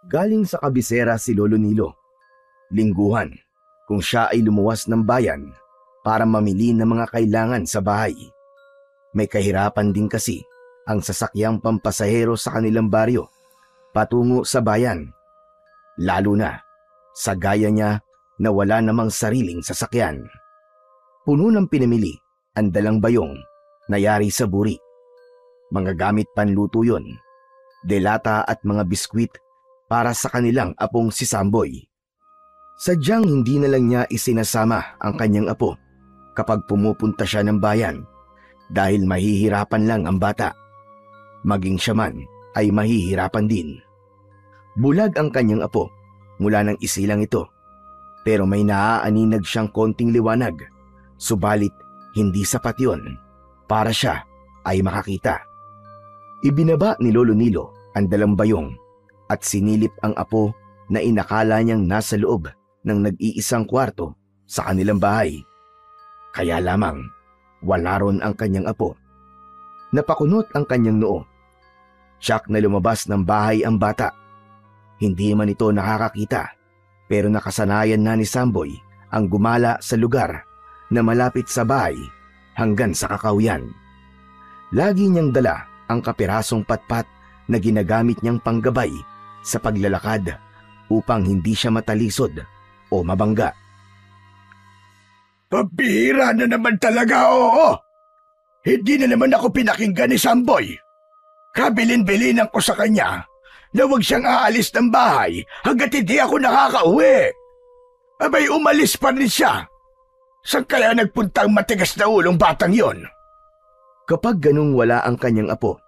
Galing sa kabisera si Lolo Nilo. Lingguhan kung siya ay lumuwas ng bayan para mamili ng mga kailangan sa bahay. May kahirapan din kasi ang sasakyang pampasahero sa kanilang baryo patungo sa bayan. Lalo na sa gaya niya na wala namang sariling sasakyan. Puno ng pinamili ang dalang bayong na yari sa buri. Mga gamit panluto yon, delata at mga biskwit para sa kanilang apong si Samboy. Sadyang hindi na lang niya isinasama ang kanyang apo kapag pumupunta siya ng bayan dahil mahihirapan lang ang bata. Maging siya man ay mahihirapan din. Bulag ang kanyang apo mula ng isilang ito, pero may naaaninag siyang konting liwanag, subalit hindi sapat yon para siya ay makakita. Ibinaba ni Lolo Nilo ang dalang bayong at sinilip ang apo na inakala niyang nasa loob ng nag-iisang kwarto sa kanilang bahay. Kaya lamang wala ron ang kanyang apo. Napakunot ang kanyang noo. Tiyak na lumabas ng bahay ang bata. Hindi man ito nakakakita, pero nakasanayan na ni Samboy ang gumala sa lugar na malapit sa bahay hanggang sa kakauyan. Lagi niyang dala ang kapirasong patpat na ginagamit niyang panggabay sa paglalakad upang hindi siya matalisod o mabangga. Pabihira na naman talaga, oo. Hindi na naman ako pinakinggan ni Samboy. Kabilin-bilinan ko sa kanya na huwag siyang aalis ng bahay hanggat hindi ako nakakauwi. Abay, umalis pa rin siya. Saan kaya nagpuntang matigas na ulong batang yon? Kapag ganung wala ang kanyang apo,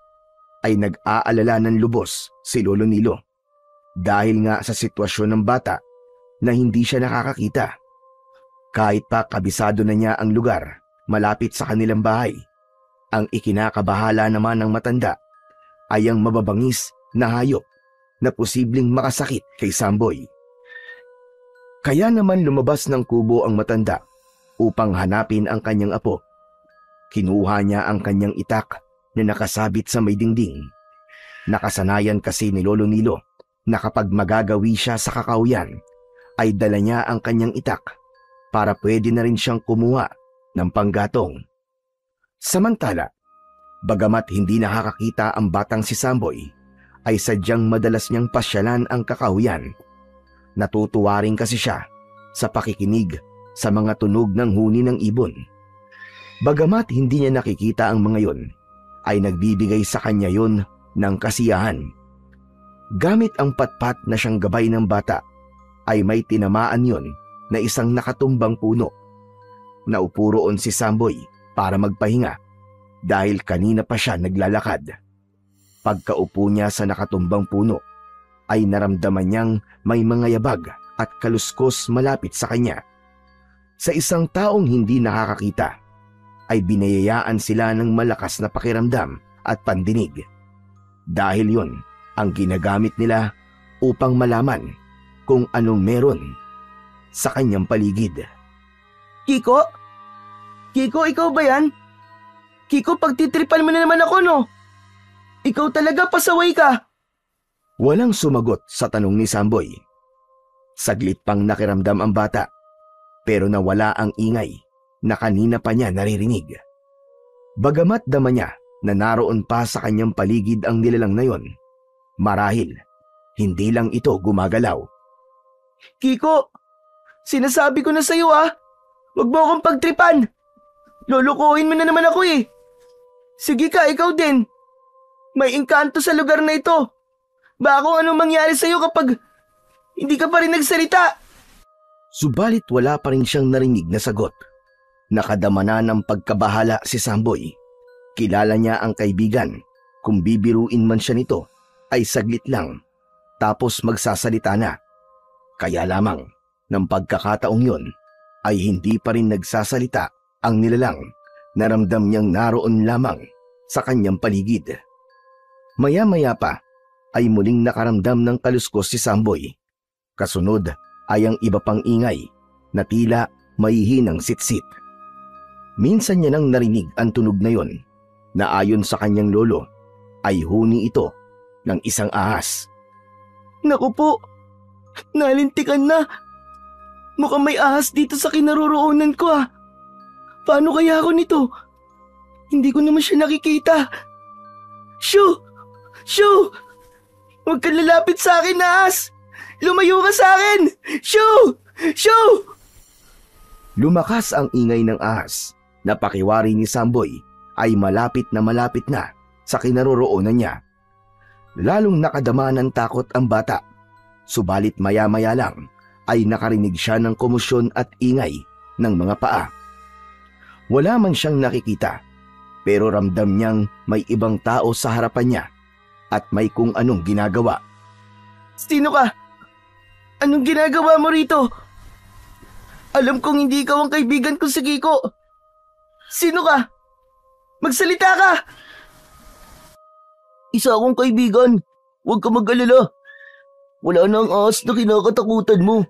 ay nag-aalala ng lubos si Lolo Nilo dahil nga sa sitwasyon ng bata na hindi siya nakakakita. Kahit pa kabisado na niya ang lugar malapit sa kanilang bahay, ang ikinakabahala naman ng matanda ay ang mababangis na hayop na posibleng makasakit kay Samboy. Kaya naman lumabas ng kubo ang matanda upang hanapin ang kanyang apo. Kinuha niya ang kanyang itak na nakasabit sa may dingding. Nakasanayan kasi ni Lolo Nilo na kapag magagawi siya sa kakauyan, ay dala niya ang kanyang itak para pwede na rin siyang kumuha ng panggatong. Samantala, bagamat hindi nakakakita ang batang si Samboy, ay sadyang madalas niyang pasyalan ang kakauyan. Natutuwa rin kasi siya sa pakikinig sa mga tunog ng huni ng ibon. Bagamat hindi niya nakikita ang mga yon, ay nagbibigay sa kanya yon ng kasiyahan. Gamit ang patpat na siyang gabay ng bata, ay may tinamaan yon na isang nakatumbang puno. Naupo roon si Samboy para magpahinga dahil kanina pa siya naglalakad. Pagkaupo niya sa nakatumbang puno, ay naramdaman niyang may mga yabag at kaluskos malapit sa kanya. Sa isang taong hindi nakakakita, ay binayayaan sila ng malakas na pakiramdam at pandinig. Dahil yon ang ginagamit nila upang malaman kung anong meron sa kanyang paligid. Kiko? Kiko, ikaw ba yan? Kiko, pagtitripan mo na naman ako, no? Ikaw talaga, pasaway ka. Walang sumagot sa tanong ni Samboy. Saglit pang nakiramdam ang bata, pero nawala ang ingay na kanina pa niya naririnig. Bagamat dama niya na naroon pa sa kanyang paligid ang nilalang na yon, marahil hindi lang ito gumagalaw. Kiko, sinasabi ko na sa'yo huwag mo akong pagtripan. Lulukuhin mo na naman ako eh. Sige ka, ikaw din. May engkanto sa lugar na ito. Baka kung anong mangyari sa'yo kapag hindi ka pa rin nagsalita. Subalit wala pa rin siyang narinig na sagot. Nakadama na ng pagkabahala si Samboy. Kilala niya ang kaibigan. Kung bibiruin man siya nito, ay saglit lang, tapos magsasalita na. Kaya lamang, ng pagkakataong yon, ay hindi pa rin nagsasalita ang nilalang. Naramdam niyang naroon lamang sa kanyang paligid. Maya-maya pa, ay muling nakaramdam ng kaluskos si Samboy. Kasunod ay ang iba pang ingay na tila may hinang sitsit. Minsan niya nang narinig ang tunog na yon, na ayon sa kanyang lolo ay huni ito ng isang ahas. Naku po, nalintikan na. Mukhang may ahas dito sa kinaroroonan ko ah. Paano kaya ako nito? Hindi ko naman siya nakikita. Shoo! Shoo! Huwag kang lalapit sa akin, ahas! Lumayo ka sa akin! Shoo! Shoo! Lumakas ang ingay ng ahas na pakiwari ni Samboy ay malapit na sa kinaroroonan niya. Lalong nakadama ng takot ang bata, subalit maya-maya lang ay nakarinig siya ng komosyon at ingay ng mga paa. Wala man siyang nakikita, pero ramdam niyang may ibang tao sa harapan niya at may kung anong ginagawa. Sino ka? Anong ginagawa mo rito? Alam kong hindi ikaw ang kaibigan ko si Kiko. Sino ka? Magsalita ka! Isa akong kaibigan. Huwag ka mag-alala. Wala na ang ahas na kinakatakutan mo.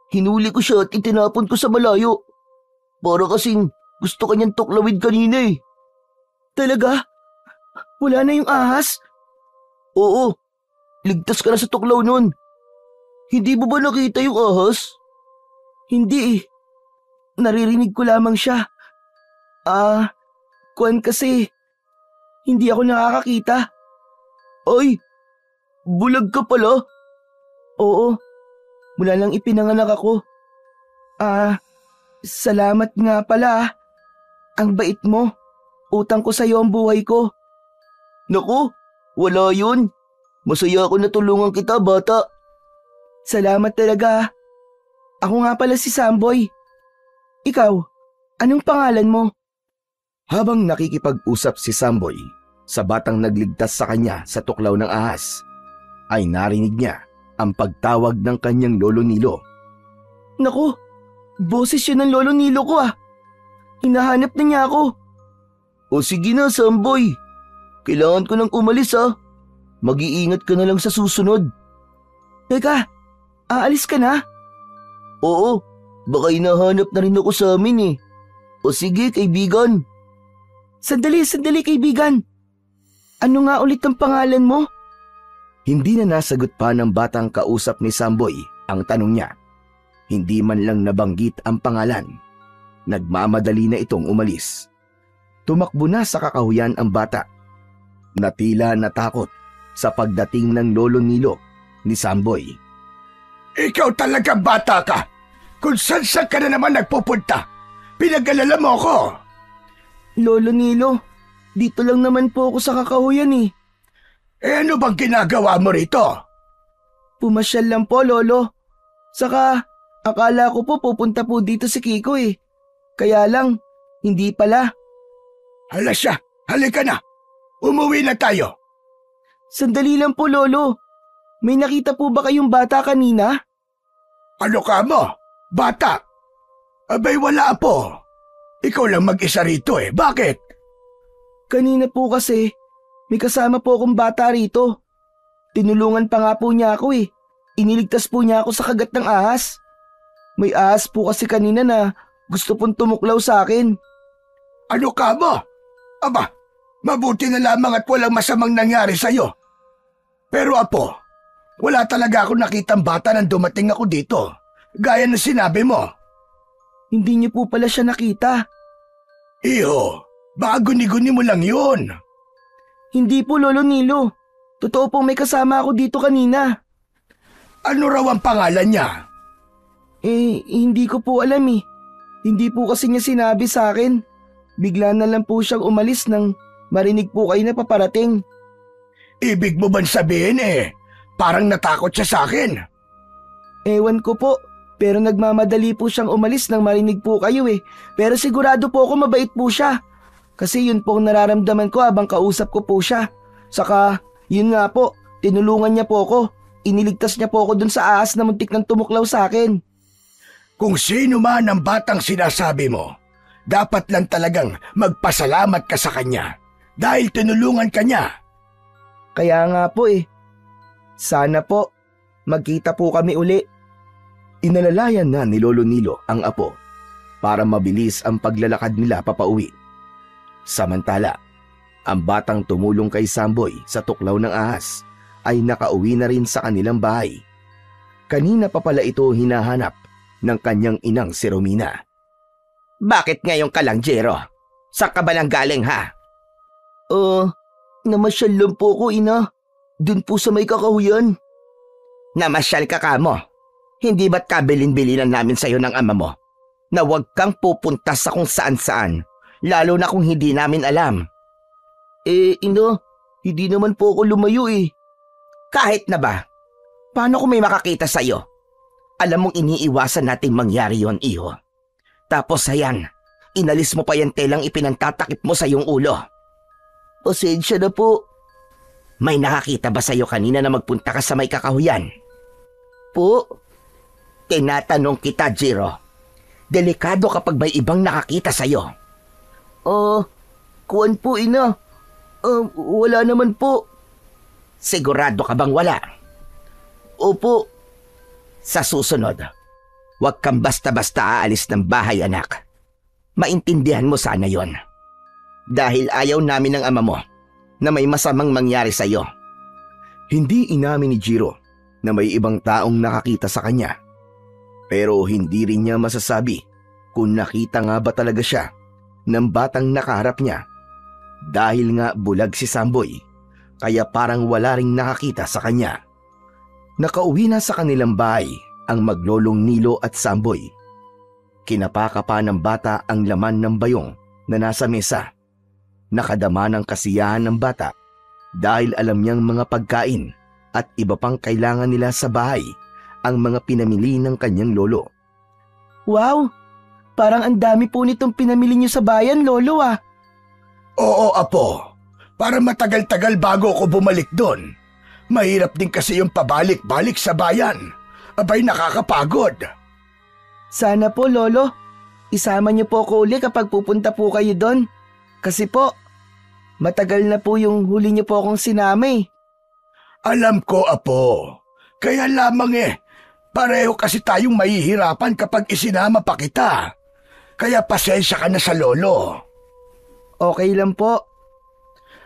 Hinuli ko siya at itinapon ko sa malayo. Para kasing gusto kanyang tuklawin kanina eh. Talaga? Wala na yung ahas? Oo. Ligtas ka na sa tuklaw nun. Hindi mo ba nakita yung ahas? Hindi eh. Naririnig ko lamang siya. Kuwan kasi. Hindi ako nakakakita. Ay, bulag ka pala? Oo, mula lang ipinanganak ako. Salamat nga pala. Ang bait mo. Utang ko sa'yo ang buhay ko. Naku, wala yun. Masaya ako na tulungan kita, bata. Salamat talaga. Ako nga pala si Samboy. Ikaw, anong pangalan mo? Habang nakikipag-usap si Samboy sa batang nagligtas sa kanya sa tuklaw ng ahas, ay narinig niya ang pagtawag ng kanyang lolo Nilo. Naku, boses yun ng lolo Nilo ko ah. Hinahanap na niya ako. O sige na, Samboy. Kailangan ko nang umalis ah. Mag-iingat ka na lang sa susunod. Teka, aalis ka na? Oo, baka hinahanap na rin ako sa amin eh. O sige, kaibigan. Sandali kaibigan. Ano nga ulit ang pangalan mo? Hindi na nasagot pa ng batang kausap ni Samboy ang tanong niya. Hindi man lang nabanggit ang pangalan. Nagmamadali na itong umalis. Tumakbo na sa kakahuyan ang bata. Natila natakot sa pagdating ng lolo Nilo ni Samboy. Ikaw talaga bata ka. Kung saan ka na naman nagpupunta. Pinag-alala mo ako. Lolo Nilo, dito lang naman po ako sa kakahuyan eh. Ano bang ginagawa mo rito? Pumasyal lang po, Lolo. Saka, akala ko po pupunta po dito si Kiko eh. Kaya lang, hindi pala. Hala siya, halika na. Umuwi na tayo. Sandali lang po, Lolo. May nakita po ba kayong bata kanina? Ano ka mo? Bata? Abay wala po. Ikaw lang mag-isa rito eh. Bakit? Kanina po kasi, may kasama po akong bata rito. Tinulungan pa nga po niya ako eh. Iniligtas po niya ako sa kagat ng ahas. May ahas po kasi kanina na gusto pong tumuklaw sa akin. Ano ka mo? Aba, mabuti na lamang at walang masamang nangyari sa'yo. Pero apo, wala talaga ako nakitang bata nang dumating ako dito. Gaya na sinabi mo. Hindi niyo po pala siya nakita. Iho, baka guni-guni mo lang yun. Hindi po, Lolo Nilo. Totoo pong may kasama ako dito kanina. Ano raw ang pangalan niya? Hindi ko po alam eh. Hindi po kasi niya sinabi sa akin. Bigla na lang po siyang umalis nang marinig po kayo na paparating. Ibig mo bang sabihin parang natakot siya sa akin? Ewan ko po, pero nagmamadali po siyang umalis nang marinig po kayo eh. Pero sigurado po ako mabait po siya. Kasi yun po ang nararamdaman ko habang kausap ko po siya. Saka, yun nga po, tinulungan niya po ako. Iniligtas niya po ako dun sa ahas na muntik nang tumuklaw sa akin. Kung sino man ang batang sinasabi mo, dapat lang talagang magpasalamat ka sa kanya dahil tinulungan ka niya. Kaya nga po eh. Sana po, magkita po kami uli. Inalalayan na ni Lolo Nilo ang apo para mabilis ang paglalakad nila papauwi. Samantala, ang batang tumulong kay Samboy sa tuklaw ng ahas ay nakauwi na rin sa kanilang bahay. Kanina pa pala ito hinahanap ng kanyang inang si Romina. Bakit ngayon ka lang, Jero? Saan ka ba nang galing, ha? Namasyal lang po ko, ina. Dun po sa may kakahuyan. Namasyal ka mo? Hindi ba't kabilin-bilinan namin sa'yo ng ama mo na huwag kang pupunta sa kung saan-saan, lalo na kung hindi namin alam? Ina, hindi naman po ako lumayo eh. Kahit na ba? Paano kung may makakita sa'yo? Alam mong iniiwasan nating mangyari yon, iho. Tapos ayan, inalis mo pa yung telang ipinantatakip mo sa iyong ulo. Pasensya na po. May nakakita ba sa'yo kanina na magpunta ka sa may kakahuyan? Po? Tinatanong kita, Jiro. Delikado kapag may ibang nakakita sa'yo. Kuwan po, ina. Wala naman po. Sigurado ka bang wala? Opo. Sa susunod, huwag kang basta-basta aalis ng bahay, anak. Maintindihan mo sana yon. Dahil ayaw namin ng ama mo na may masamang mangyari sa'yo. Hindi inamin ni Jiro na may ibang taong nakakita sa kanya. Pero hindi rin niya masasabi kung nakita nga ba talaga siya ng batang nakaharap niya. Dahil nga bulag si Samboy, kaya parang wala ring nakakita sa kanya. Nakauwi na sa kanilang bahay ang maglolong Nilo at Samboy. Kinapakapa ng bata ang laman ng bayong na nasa mesa. Nakadama ng kasiyahan ng bata dahil alam niyang mga pagkain at iba pang kailangan nila sa bahay ang mga pinamili ng kanyang lolo. Wow! Parang ang dami po nitong pinamili niyo sa bayan, lolo ah. Oo, apo. Para matagal-tagal bago ako bumalik doon. Mahirap din kasi yung pabalik-balik sa bayan. Abay, nakakapagod. Sana po, lolo. Isama niyo po ako uli kapag pupunta po kayo doon. Kasi po, matagal na po yung huli niyo po akong sinama eh. Alam ko, apo. Kaya lamang pareho kasi tayong mahihirapan kapag isinama pa kita. Kaya pasensya ka na sa lolo. Okay lang po.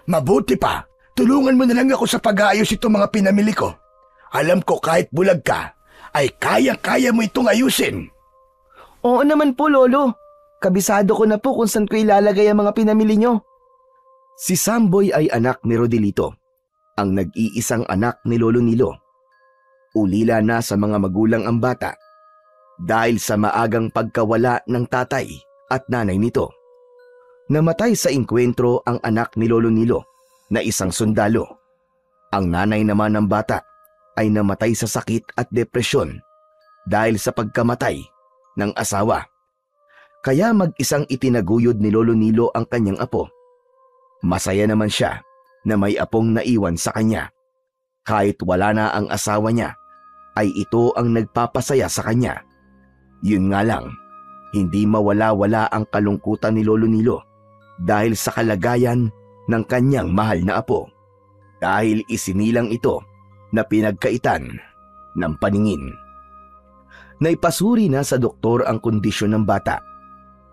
Mabuti pa, tulungan mo na lang ako sa pag-aayos itong mga pinamili ko. Alam ko kahit bulag ka, ay kayang-kaya mo itong ayusin. Oo naman po, lolo. Kabisado ko na po kung saan ko ilalagay ang mga pinamili nyo. Si Samboy ay anak ni Rodelito, ang nag-iisang anak ni Lolo Nilo. Ulila na sa mga magulang ang bata dahil sa maagang pagkawala ng tatay at nanay nito. Namatay sa inkwentro ang anak ni Lolo Nilo na isang sundalo. Ang nanay naman ng bata ay namatay sa sakit at depresyon dahil sa pagkamatay ng asawa. Kaya mag-isang itinaguyod ni Lolo Nilo ang kanyang apo. Masaya naman siya na may apong naiwan sa kanya. Kahit wala na ang asawa niya, ay ito ang nagpapasaya sa kanya. Yun nga lang, hindi mawala-wala ang kalungkutan ni Lolo Nilo dahil sa kalagayan ng kanyang mahal na apo. Dahil isinilang ito na pinagkaitan ng paningin. Naipasuri na sa doktor ang kondisyon ng bata.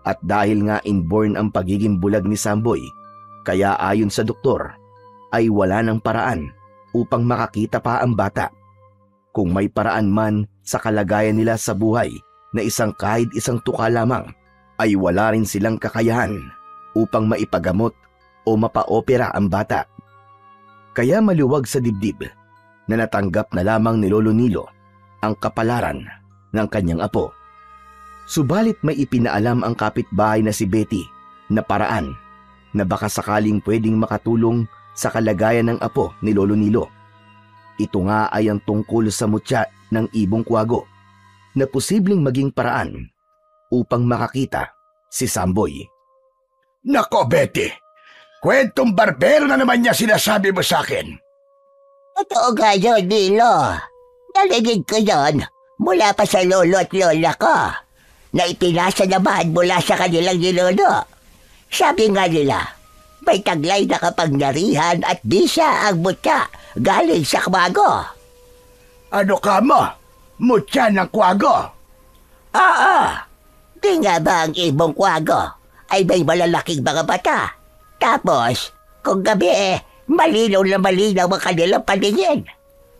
At dahil nga inborn ang pagiging bulag ni Samboy, kaya ayon sa doktor, ay wala ng paraan upang makakita pa ang bata. Kung may paraan man sa kalagayan nila sa buhay na isang kahit isang tuka lamang, ay wala rin silang kakayahan upang maipagamot o mapa-opera ang bata. Kaya maluwag sa dibdib na natanggap na lamang ni Lolo Nilo ang kapalaran ng kanyang apo. Subalit may ipinaalam ang kapitbahay na si Betty na paraan na baka sakaling pwedeng makatulong sa kalagayan ng apo ni Lolo Nilo. Ito nga ay ang tungkol sa mutya ng ibong kwago na posibleng maging paraan upang makakita si Samboy. Nako, Betty! Kwentong barbero na naman niya sinasabi mo sa akin. Totoo nga yun, Nilo. Narinig ko yun mula pa sa lolo at lola ko na ipinasa naman mula sa kanilang ninuno. Sabi nga nila, may taglay na kapangyarihan at bisa ang mutya galing sa kwago. Ano ka mo? Mutya ng kwago? Oo. Di nga ba ang ibong kwago ay may malalaking mga bata? Tapos, kung gabi Malinaw na malinaw ang kanilang paningin.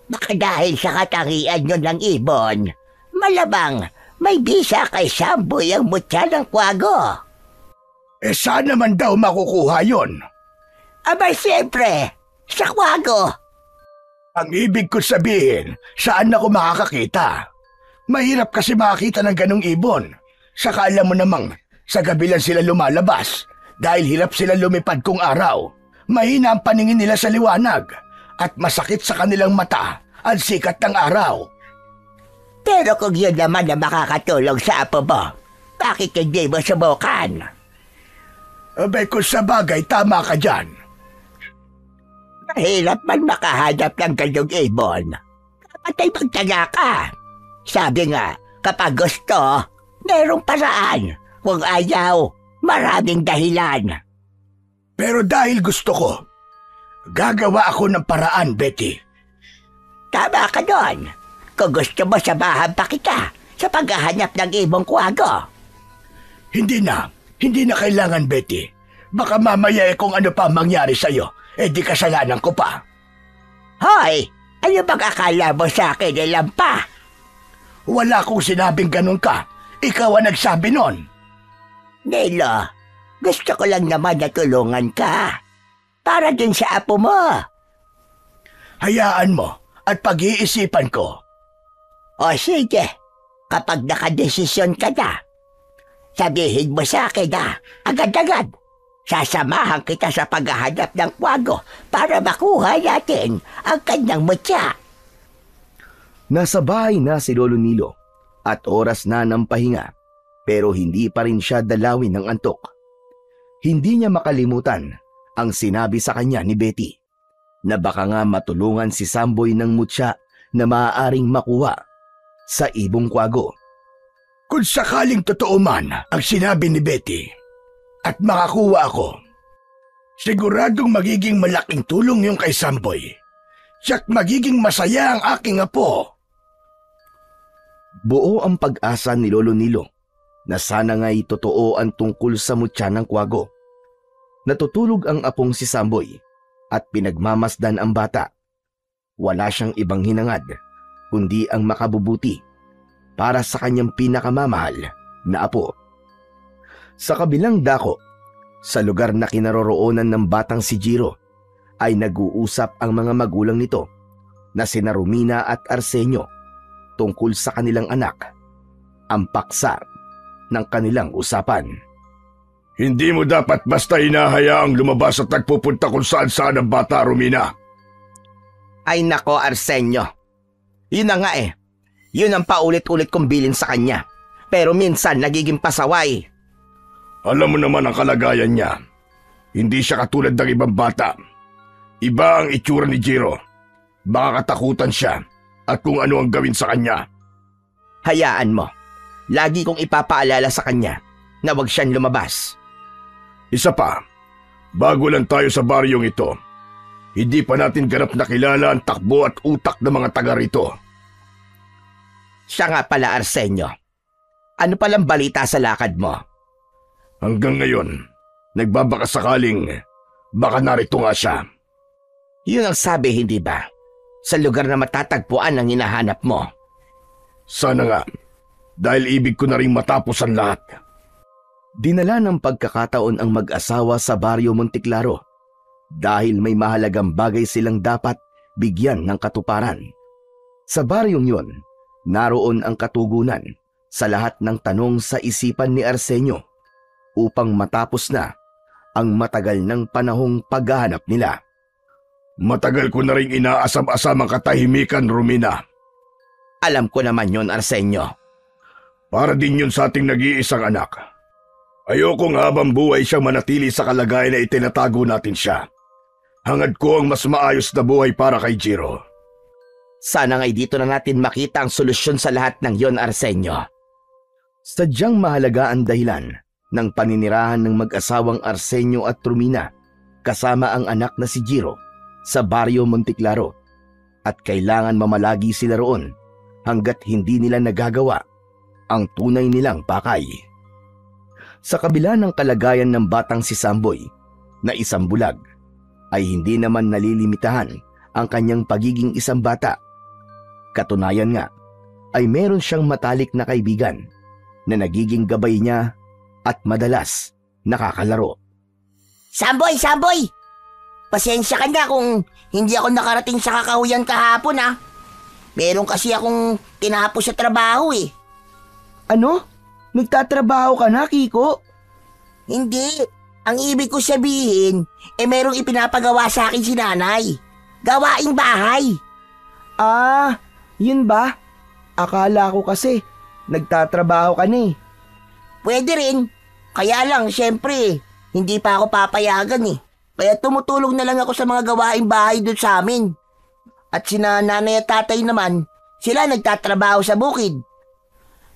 Baka dahil sa katangian nyo ng ibon, malamang may bisa kay Samboy ang mutya ng kwago. Saan naman daw makukuha yon? Abay siyempre, sa kwago. Ang ibig ko sabihin, saan ako makakakita? Mahirap kasi makakita ng ganong ibon. Saka alam mo namang, sa gabi lang sila lumalabas dahil hirap sila lumipad kung araw. Mahina ang paningin nila sa liwanag at masakit sa kanilang mata ang sikat ng araw. Pero kung yun naman na makakatulong sa apo mo, bakit hindi mo subukan? Abay kung sa bagay, tama ka dyan. Mahirap man makahanap ng ganyong ibon. Kapatay magtaga ka. Sabi nga, kapag gusto, merong paraan. Kung ayaw, maraming dahilan. Pero dahil gusto ko, gagawa ako ng paraan, Betty. Tama ka doon. Kung gusto mo, samahan pa kita sa paghahanap ng ibong kwago. Hindi na kailangan, Betty. Baka mamaya kung ano pa mangyari sa'yo, di kasalanan ko pa. Hoy! Ano bang akala mo sa akin, Lampa? Wala kong sinabing ganun ka. Ikaw ang nagsabi nun. Nelo, gusto ko lang naman na tulungan ka. Para din sa apo mo. Hayaan mo at pag-iisipan ko. O sige, kapag nakadesisyon ka na, sabihin mo sa akin na agad-agad. Sasamahan kita sa paghahanap ng kwago para makuha natin ang kanyang mutya. Nasa bahay na si Lolo Nilo at oras na ng pahinga pero hindi pa rin siya dalawin ng antok. Hindi niya makalimutan ang sinabi sa kanya ni Betty na baka nga matulungan si Samboy ng mutya na maaaring makuha sa ibong kwago. Kung sakaling totoo man ang sinabi ni Betty at makakuha ako, siguradong magiging malaking tulong yung kay Samboy. Tiyak magiging masaya ang aking apo. Buo ang pag-asa ni Lolo Nilo na sana nga'y totoo ang tungkol sa mutya ng kwago. Natutulog ang apong si Samboy at pinagmamasdan ang bata. Wala siyang ibang hinangad kundi ang makabubuti para sa kanyang pinakamamahal na apo. Sa kabilang dako, sa lugar na kinaroroonan ng batang si Jiro, ay nag-uusap ang mga magulang nito na sina Romina at Arsenio tungkol sa kanilang anak, ang paksa ng kanilang usapan. Hindi mo dapat basta hinahayaang lumabas at nagpupunta kung saan-saan ang bata, Romina. Ay nako, Arsenio. Yun na nga eh. Yun ang paulit-ulit kong bilin sa kanya. Pero minsan nagiging pasaway. Alam mo naman ang kalagayan niya. Hindi siya katulad ng ibang bata. Iba ang itsura ni Jiro. Baka katakutan siya at kung ano ang gawin sa kanya. Hayaan mo. Lagi kong ipapaalala sa kanya na huwag siyang lumabas. Isa pa, bago lang tayo sa baryong ito, hindi pa natin ganap na kilala ang takbo at utak ng mga taga rito. Siya nga pala, Arsenio. Ano palang balita sa lakad mo? Hanggang ngayon, nagbabaka sakaling baka narito nga siya. Yun ang sabi, hindi ba? Sa lugar na matatagpuan ang hinahanap mo. Sana nga, dahil ibig ko na rin matapos ang lahat. Dinala ng pagkakataon ang mag-asawa sa baryo Monteclaro dahil may mahalagang bagay silang dapat bigyan ng katuparan. Sa baryong yon, naroon ang katugunan sa lahat ng tanong sa isipan ni Arsenio upang matapos na ang matagal ng panahong paghahanap nila. Matagal ko na rin inaasam-asam ang katahimikan, Romina. Alam ko naman yon, Arsenio. Para din yun sa ating nag-iisang anak. Ayokong habang buhay siyang manatili sa kalagayan na itinatago natin siya. Hangad ko ang mas maayos na buhay para kay Jiro. Sana nga'y dito na natin makita ang solusyon sa lahat ng yon, Arsenio. Sadyang mahalaga ang dahilan ng paninirahan ng mag-asawang Arsenio at Romina kasama ang anak na si Jiro sa baryo Monteclaro at kailangan mamalagi sila roon hanggat hindi nila nagagawa ang tunay nilang pakay. Sa kabila ng kalagayan ng batang si Samboy na isang bulag, ay hindi naman nalilimitahan ang kanyang pagiging isang bata. Katunayan nga ay meron siyang matalik na kaibigan na nagiging gabay niya at madalas nakakalaro. Samboy! Samboy! Pasensya ka na kung hindi ako nakarating sa kakahuyan kahapon ha. Meron kasi akong tinapos sa trabaho eh. Ano? Nagtatrabaho ka na, Kiko? Hindi. Ang ibig ko sabihin, merong ipinapagawa sa akin si nanay. Gawaing bahay. Ah, yun ba? Akala ko kasi nagtatrabaho ka na eh. Pwede rin. Kaya lang, syempre, hindi pa ako papayagan eh. Kaya tumutulong na lang ako sa mga gawaing bahay doon sa amin. At sina nanay at tatay naman, sila nagtatrabaho sa bukid.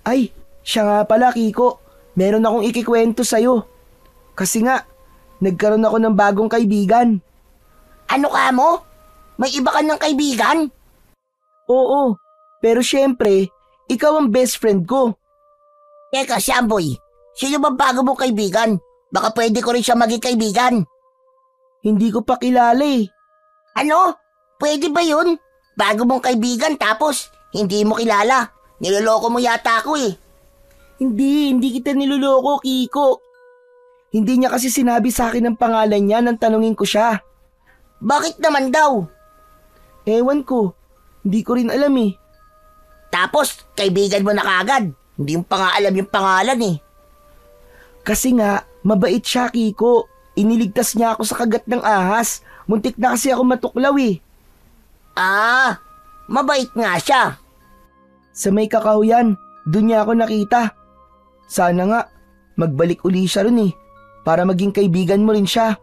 Ay, siya nga pala, Kiko. Meron akong ikikwento sa'yo. Kasi nga, nagkaroon ako ng bagong kaibigan. Ano ka mo? May iba ka ng kaibigan? Oo, pero syempre, ikaw ang best friend ko. Teka, Samboy, sino ba bago mong kaibigan? Baka pwede ko rin siya maging kaibigan. Hindi ko pa kilala eh. Ano? Pwede ba yun? Bago mong kaibigan tapos hindi mo kilala. Niloloko mo yata ako eh. Hindi kita niloloko, Kiko. Hindi niya kasi sinabi sa akin ang pangalan niya nang tanungin ko siya. Bakit naman daw? Ewan ko, hindi ko rin alam eh. Tapos, kaibigan mo na kaagad. Hindi mo pa nga alam yung pangalan eh. Kasi nga, mabait siya, Kiko. Iniligtas niya ako sa kagat ng ahas. Muntik na kasi ako matuklaw eh. Ah, mabait nga siya. Sa may kakahuyan, dun niya ako nakita. Sana nga, magbalik uli siya ron eh. Para maging kaibigan mo rin siya.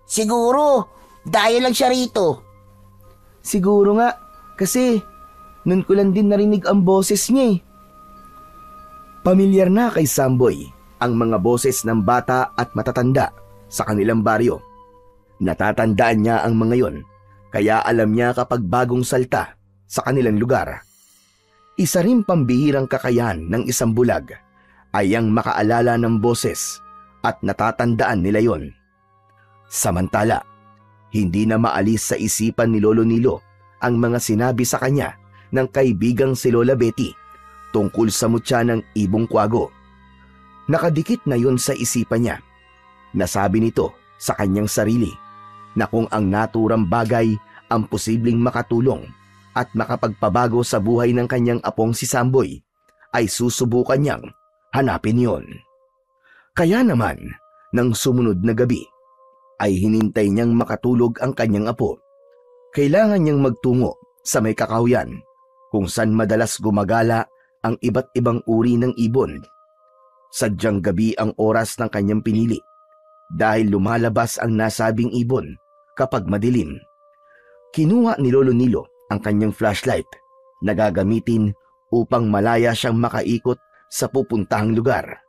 Siguro, dahil lang siya rito. Siguro nga, kasi nun ko lang din narinig ang boses niya eh. Pamilyar na kay Samboy ang mga boses ng bata at matatanda sa kanilang baryo. Natatandaan niya ang mga yon, kaya alam niya kapag bagong salta sa kanilang lugar. Isa rin pambihirang kakayahan ng isang bulag ay ang makaalala ng boses at natatandaan nila yon. Samantala, hindi na maalis sa isipan ni Lolo Nilo ang mga sinabi sa kanya ng kaibigang si Lola Betty tungkol sa mutya ng ibong kwago. Nakadikit na yon sa isipan niya. Nasabi nito sa kanyang sarili na kung ang naturang bagay ang posibleng makatulong at makapagpabago sa buhay ng kanyang apong si Samboy, ay susubukan niyang hanapin yon. Kaya naman, nang sumunod na gabi, ay hinintay niyang makatulog ang kanyang apo. Kailangan niyang magtungo sa may kakahuyan kung saan madalas gumagala ang iba't ibang uri ng ibon. Sadyang gabi ang oras ng kanyang pinili dahil lumalabas ang nasabing ibon kapag madilim. Kinuha ni Lolo Nilo ang kanyang flashlight na gagamitin upang malaya siyang makaikot sa pupuntahang lugar.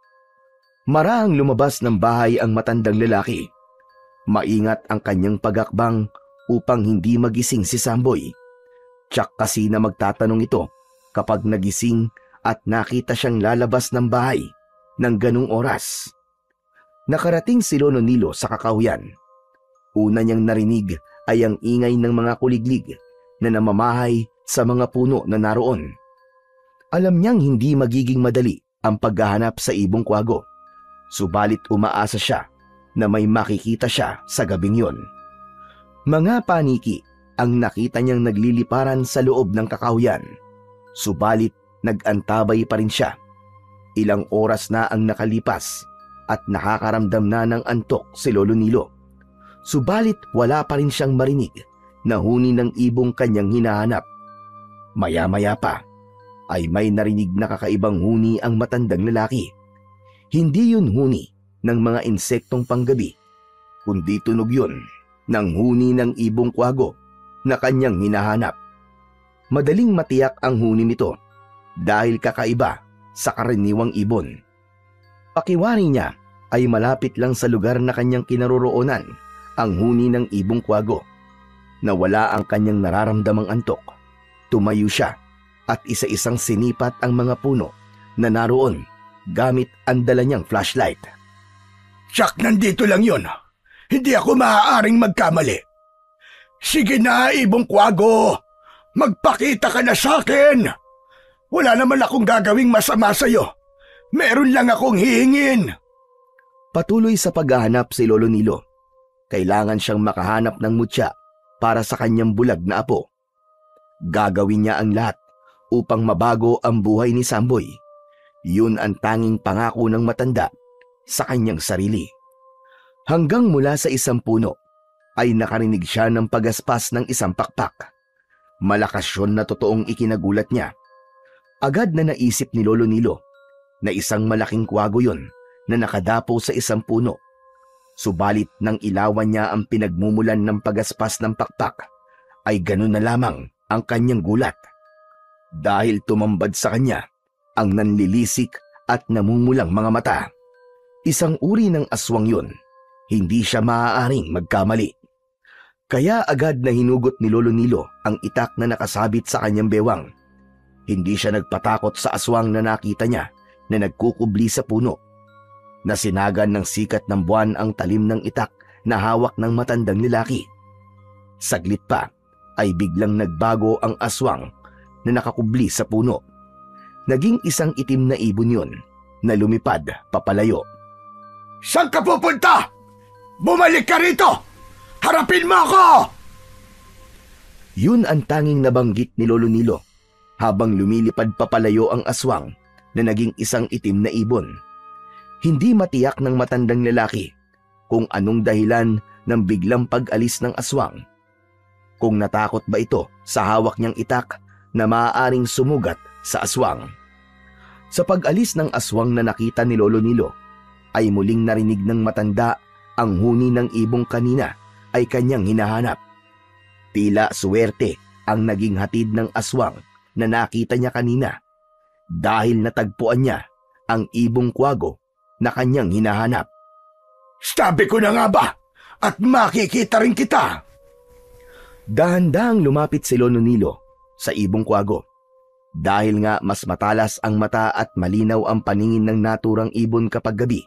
Maraang lumabas ng bahay ang matandang lalaki. Maingat ang kanyang pagakbang upang hindi magising si Samboy. Tiyak kasi na magtatanong ito kapag nagising at nakita siyang lalabas ng bahay ng ganung oras. Nakarating si Lolo Nilo sa kakahuyan. Una niyang narinig ay ang ingay ng mga kuliglig na namamahay sa mga puno na naroon. Alam niyang hindi magiging madali ang paghahanap sa ibong kwago, subalit umaasa siya na may makikita siya sa gabing yon. Mga paniki ang nakita niyang nagliliparan sa loob ng kakahuyan, subalit nag-antabay pa rin siya. Ilang oras na ang nakalipas at nakakaramdam na ng antok si Lolo Nilo. Subalit wala pa rin siyang marinig na huni ng ibong kanyang hinahanap. Maya-maya pa ay may narinig na kakaibang huni ang matandang lalaki. Hindi yun huni ng mga insektong panggabi, kundi tunog yun ng huni ng ibong kwago na kanyang hinahanap. Madaling matiyak ang huni nito dahil kakaiba sa karaniwang ibon. Pakiwari niya ay malapit lang sa lugar na kanyang kinaroroonan ang huni ng ibong kwago. Nawala ang kanyang nararamdamang antok. Tumayo siya at isa-isang sinipat ang mga puno na naroon gamit ang dala niyang flashlight. Tsak, nandito lang yon. hindi ako maaaring magkamali. Sige na, Ibong Kwago. Magpakita ka na sa akin. Wala naman akong gagawing masama sa'yo. Meron lang akong hihingin. Patuloy sa paghahanap si Lolo Nilo. Kailangan siyang makahanap ng mutya para sa kanyang bulag na apo. Gagawin niya ang lahat upang mabago ang buhay ni Samboy. Yun ang tanging pangako ng matanda sa kanyang sarili. Hanggang mula sa isang puno ay nakarinig siya ng pagaspas ng isang pakpak. Malakas yun na totoong ikinagulat niya. Agad na naisip ni Lolo Nilo na isang malaking kwago yun na nakadapo sa isang puno. Subalit nang ilawan niya ang pinagmumulan ng pagaspas ng pakpak, ay ganun na lamang ang kanyang gulat. Dahil tumambad sa kanya ang nanlilisik at namumulang mga mata. Isang uri ng aswang yun, hindi siya maaaring magkamali. Kaya agad na hinugot ni Lolo Nilo ang itak na nakasabit sa kanyang bewang. Hindi siya nagpatakot sa aswang na nakita niya na nagkukubli sa puno. Nasinagan ng sikat ng buwan ang talim ng itak na hawak ng matandang lalaki. Saglit pa ay biglang nagbago ang aswang na nakakubli sa puno. Naging isang itim na ibon yun na lumipad papalayo. Saan ka pupunta? Bumalik ka rito! Harapin mo ako! Yun ang tanging nabanggit ni Lolo Nilo habang lumilipad papalayo ang aswang na naging isang itim na ibon. Hindi matiyak ng matandang lalaki kung anong dahilan ng biglang pag-alis ng aswang. Kung natakot ba ito sa hawak niyang itak na maaaring sumugat sa aswang. Sa pag-alis ng aswang na nakita ni Lolo Nilo, ay muling narinig ng matanda ang huni ng ibong kanina ay kanyang hinahanap. Tila suwerte ang naging hatid ng aswang na nakita niya kanina dahil natagpuan niya ang ibong kwago na kanyang hinahanap. Sabi ko na nga ba at makikita rin kita. Dahan-dahang lumapit si Lolo Nilo sa ibong kwago. Dahil nga mas matalas ang mata at malinaw ang paningin ng naturang ibon kapag gabi,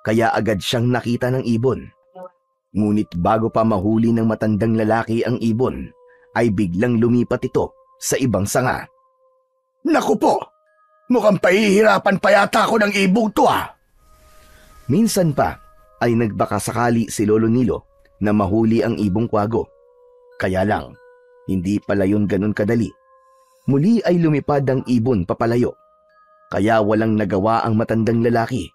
kaya agad siyang nakita ng ibon. Ngunit bago pa mahuli ng matandang lalaki ang ibon, ay biglang lumipat ito sa ibang sanga. Naku po, mukhang pahihirapan pa yata ako ng ibong to ah. Minsan pa ay nagbakasakali si Lolo Nilo na mahuli ang ibong kwago. Kaya lang, hindi pala yun ganun kadali. Muli ay lumipad ang ibon papalayo. Kaya walang nagawa ang matandang lalaki,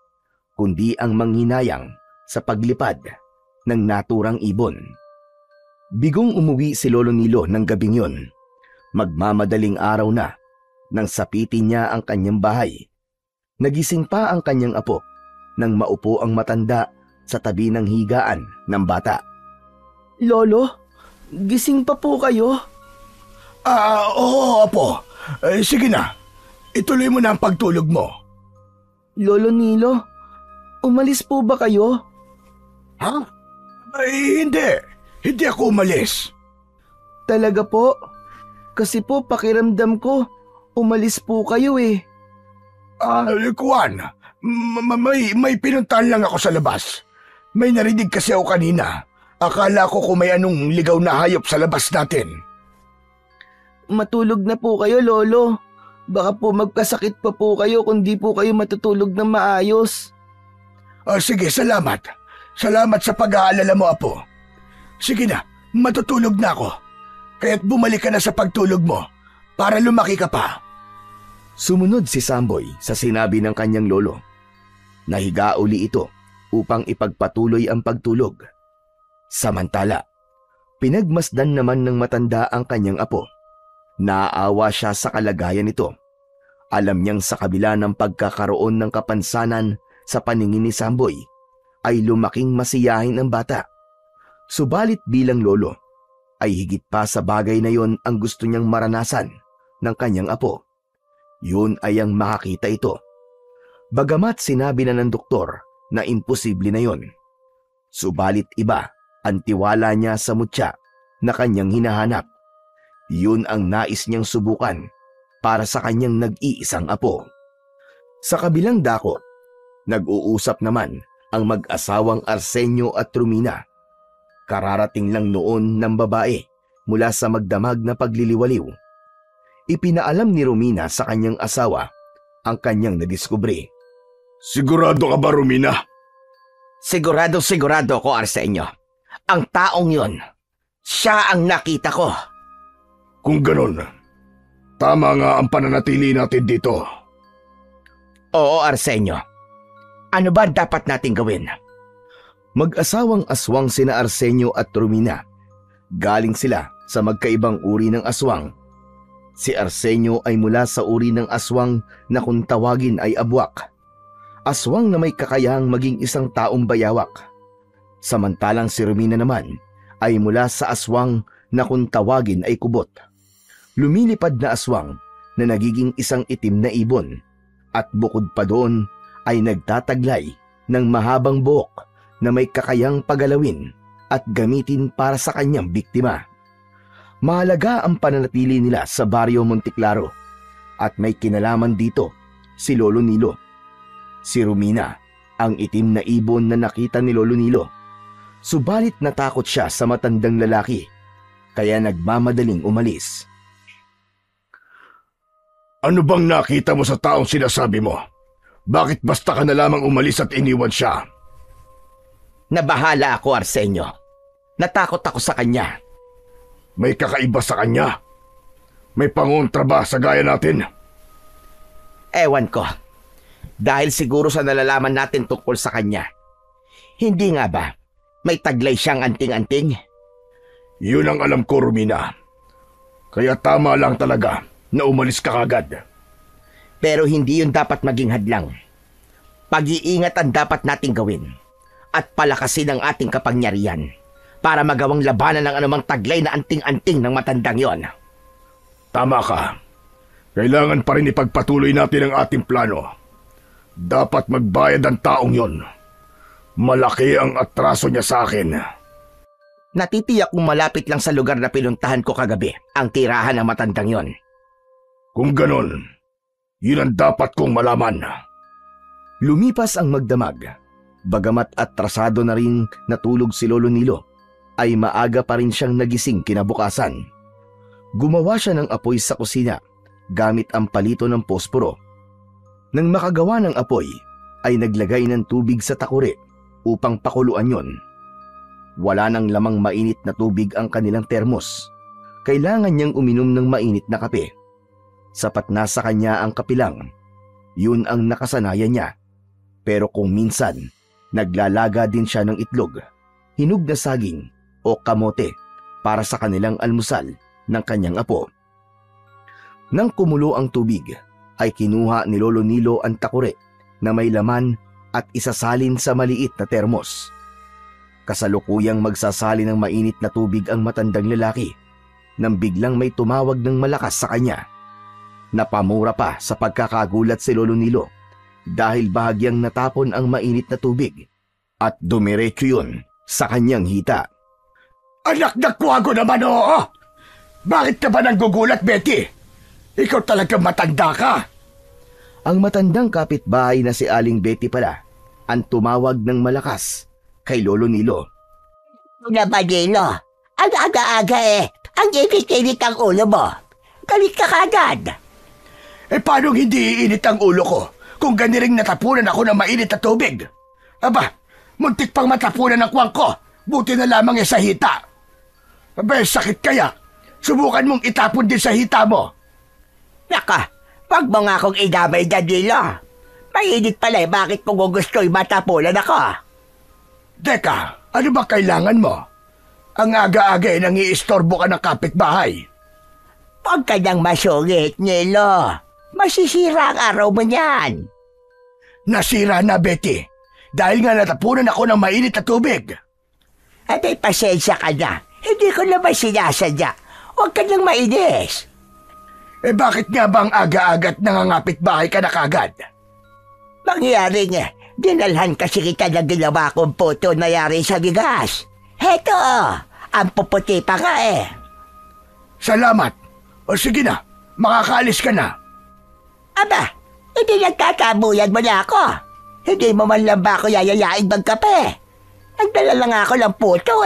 kundi ang manghinayang sa paglipad ng naturang ibon. Bigong umuwi si Lolo Nilo ng gabing yon. Magmamadaling araw na nang sapitin niya ang kanyang bahay. Nagising pa ang kanyang apo nang maupo ang matanda sa tabi ng higaan ng bata. Lolo, gising pa po kayo? Oo, apo. Sige na, ituloy mo na ang pagtulog mo. Lolo Nilo, umalis po ba kayo? Ha? Ay, hindi. Hindi ako umalis. Talaga po? Kasi po pakiramdam ko, umalis po kayo eh. Kuwan, may pinuntahan lang ako sa labas. May narinig kasi ako kanina. Akala ko kung may anong ligaw na hayop sa labas natin. Matulog na po kayo, Lolo. Baka po magkasakit pa po kayo kung di po kayo matutulog ng maayos. Sige, salamat. Salamat sa pag-aalala mo, apo. Sige na, matutulog na ako. Kaya't bumalik ka na sa pagtulog mo para lumaki ka pa. Sumunod si Samboy sa sinabi ng kanyang lolo. Nahiga uli ito upang ipagpatuloy ang pagtulog. Samantala, pinagmasdan naman ng matanda ang kanyang apo. Naaawa siya sa kalagayan nito. Alam niyang sa kabila ng pagkakaroon ng kapansanan sa paningin ni Samboy, ay lumaking masiyahin ang bata. Subalit bilang lolo, ay higit pa sa bagay na yon ang gusto niyang maranasan ng kanyang apo. Yun ay ang makakita ito. Bagamat sinabi na ng doktor na imposible na yon. Subalit iba ang tiwala niya sa mutya na kanyang hinahanap. Yun ang nais niyang subukan para sa kanyang nag-iisang apo. Sa kabilang dako, nag-uusap naman ang mag-asawang Arsenio at Romina Kararating lang noon ng babae mula sa magdamag na pagliliwaliw. Ipinaalam ni Romina sa kanyang asawa ang kanyang nadiskubre. Sigurado ka ba, Romina? Sigurado ko, Arsenio. Ang taong yon, siya ang nakita ko. Kung ganon, tama nga ang pananatili natin dito. Oo, Arsenio. Ano ba dapat nating gawin? Mag-asawang aswang sina Arsenio at Romina. Galing sila sa magkaibang uri ng aswang. Si Arsenio ay mula sa uri ng aswang na kung tawagin ay abwak. Aswang na may kakayahang maging isang taong bayawak. Samantalang si Romina naman ay mula sa aswang na kung tawagin ay kubot. Lumilipad na aswang na nagiging isang itim na ibon. At bukod pa doon ay nagtataglay ng mahabang buhok na may kakayang pagalawin at gamitin para sa kanyang biktima. Mahalaga ang pananatili nila sa Baryo Monteclaro at may kinalaman dito si Lolo Nilo. Si Romina, ang itim na ibon na nakita ni Lolo Nilo. Subalit natakot siya sa matandang lalaki, kaya nagmamadaling umalis. Ano bang nakita mo sa taong sinasabi mo? Bakit basta ka na lamang umalis at iniwan siya? Nabahala ako, Arsenio. Natakot ako sa kanya. May kakaiba sa kanya? May pangontra ba sa gaya natin? Ewan ko. Dahil siguro sa nalalaman natin tungkol sa kanya. Hindi nga ba may taglay siyang anting-anting? Yun ang alam ko, Romina. Kaya tama lang talaga na umalis ka kagad. Pero hindi yun dapat maging hadlang. Pag-iingat ang dapat nating gawin at palakasin ang ating kapangyarihan para magawang labanan ng anumang taglay na anting-anting ng matandang yon. Tama ka. Kailangan pa rin ipagpatuloy natin ang ating plano. Dapat magbayad ang taong yon. Malaki ang atraso niya sa akin. Natitiyak kung malapit lang sa lugar na pinuntahan ko kagabi ang tirahan ng matandang yon. Kung ganon, yun ang dapat kong malaman. Lumipas ang magdamag. Bagamat atrasado na rin natulog si Lolo Nilo, ay maaga pa rin siyang nagising kinabukasan. Gumawa siya ng apoy sa kusina gamit ang palito ng posporo. Nang makagawa ng apoy, ay naglagay ng tubig sa takure upang pakuluan yon. Wala nang lamang mainit na tubig ang kanilang termos. Kailangan niyang uminom ng mainit na kape. Sapat na sa kanya ang kapilang. Yun ang nakasanayan niya. Pero kung minsan, naglalaga din siya ng itlog, hinog na saging o kamote para sa kanilang almusal ng kanyang apo. Nang kumulo ang tubig, ay kinuha ni Lolo Nilo ang takure na may laman at isasalin sa maliit na termos. Kasalukuyang magsasali ng mainit na tubig ang matandang lalaki nang biglang may tumawag ng malakas sa kanya. Napamura pa sa pagkakagulat si Lolo Nilo dahil bahagyang natapon ang mainit na tubig at dumiretso yun sa kanyang hita. Anak na kwago naman, oo! Bakit ka ba nanggugulat, Betty? Ikaw talagang matanda ka! Ang matandang kapitbahay na si Aling Betty pala ang tumawag ng malakas kay Lolo Nilo. Nabalilo, ang aga-aga ang init-init ang ulo mo. Galit ka kagad. Paano hindi iinit ang ulo ko kung ganiring natapunan ako ng mainit na tubig? Aba, muntik pang matapunan ang kwang ko. Buti na lamang sa hita. Aba, sakit kaya. Subukan mong itapon din sa hita mo. Naka, wag mo nga akong idamay, Danilo. Mainit pala bakit kung gusto'y matapunan ako? Teka, ano ba kailangan mo? Ang aga-aga nangiistorbo ka ng kapitbahay. Huwag ka nang masungit, Nilo. Masisira ang araw mo niyan. Nasira na, Betty. Dahil nga natapunan ako ng mainit na tubig. May pasensya ka na. Hindi ko naman sinasadya. Huwag ka nang mainis. Bakit nga ba ang aga-aga't nangangapit bahay ka na kagad? Mangyaring dinalhan kasi kita ng ginawa kong puto na yari sa bigas. Heto, ang puputi pa nga Salamat. O sige na, makakaalis ka na. Aba, hindi nagkakabuyan mo na ako. Hindi mo man lang ba ako yayayain magkape? Nagdala lang ako ng puto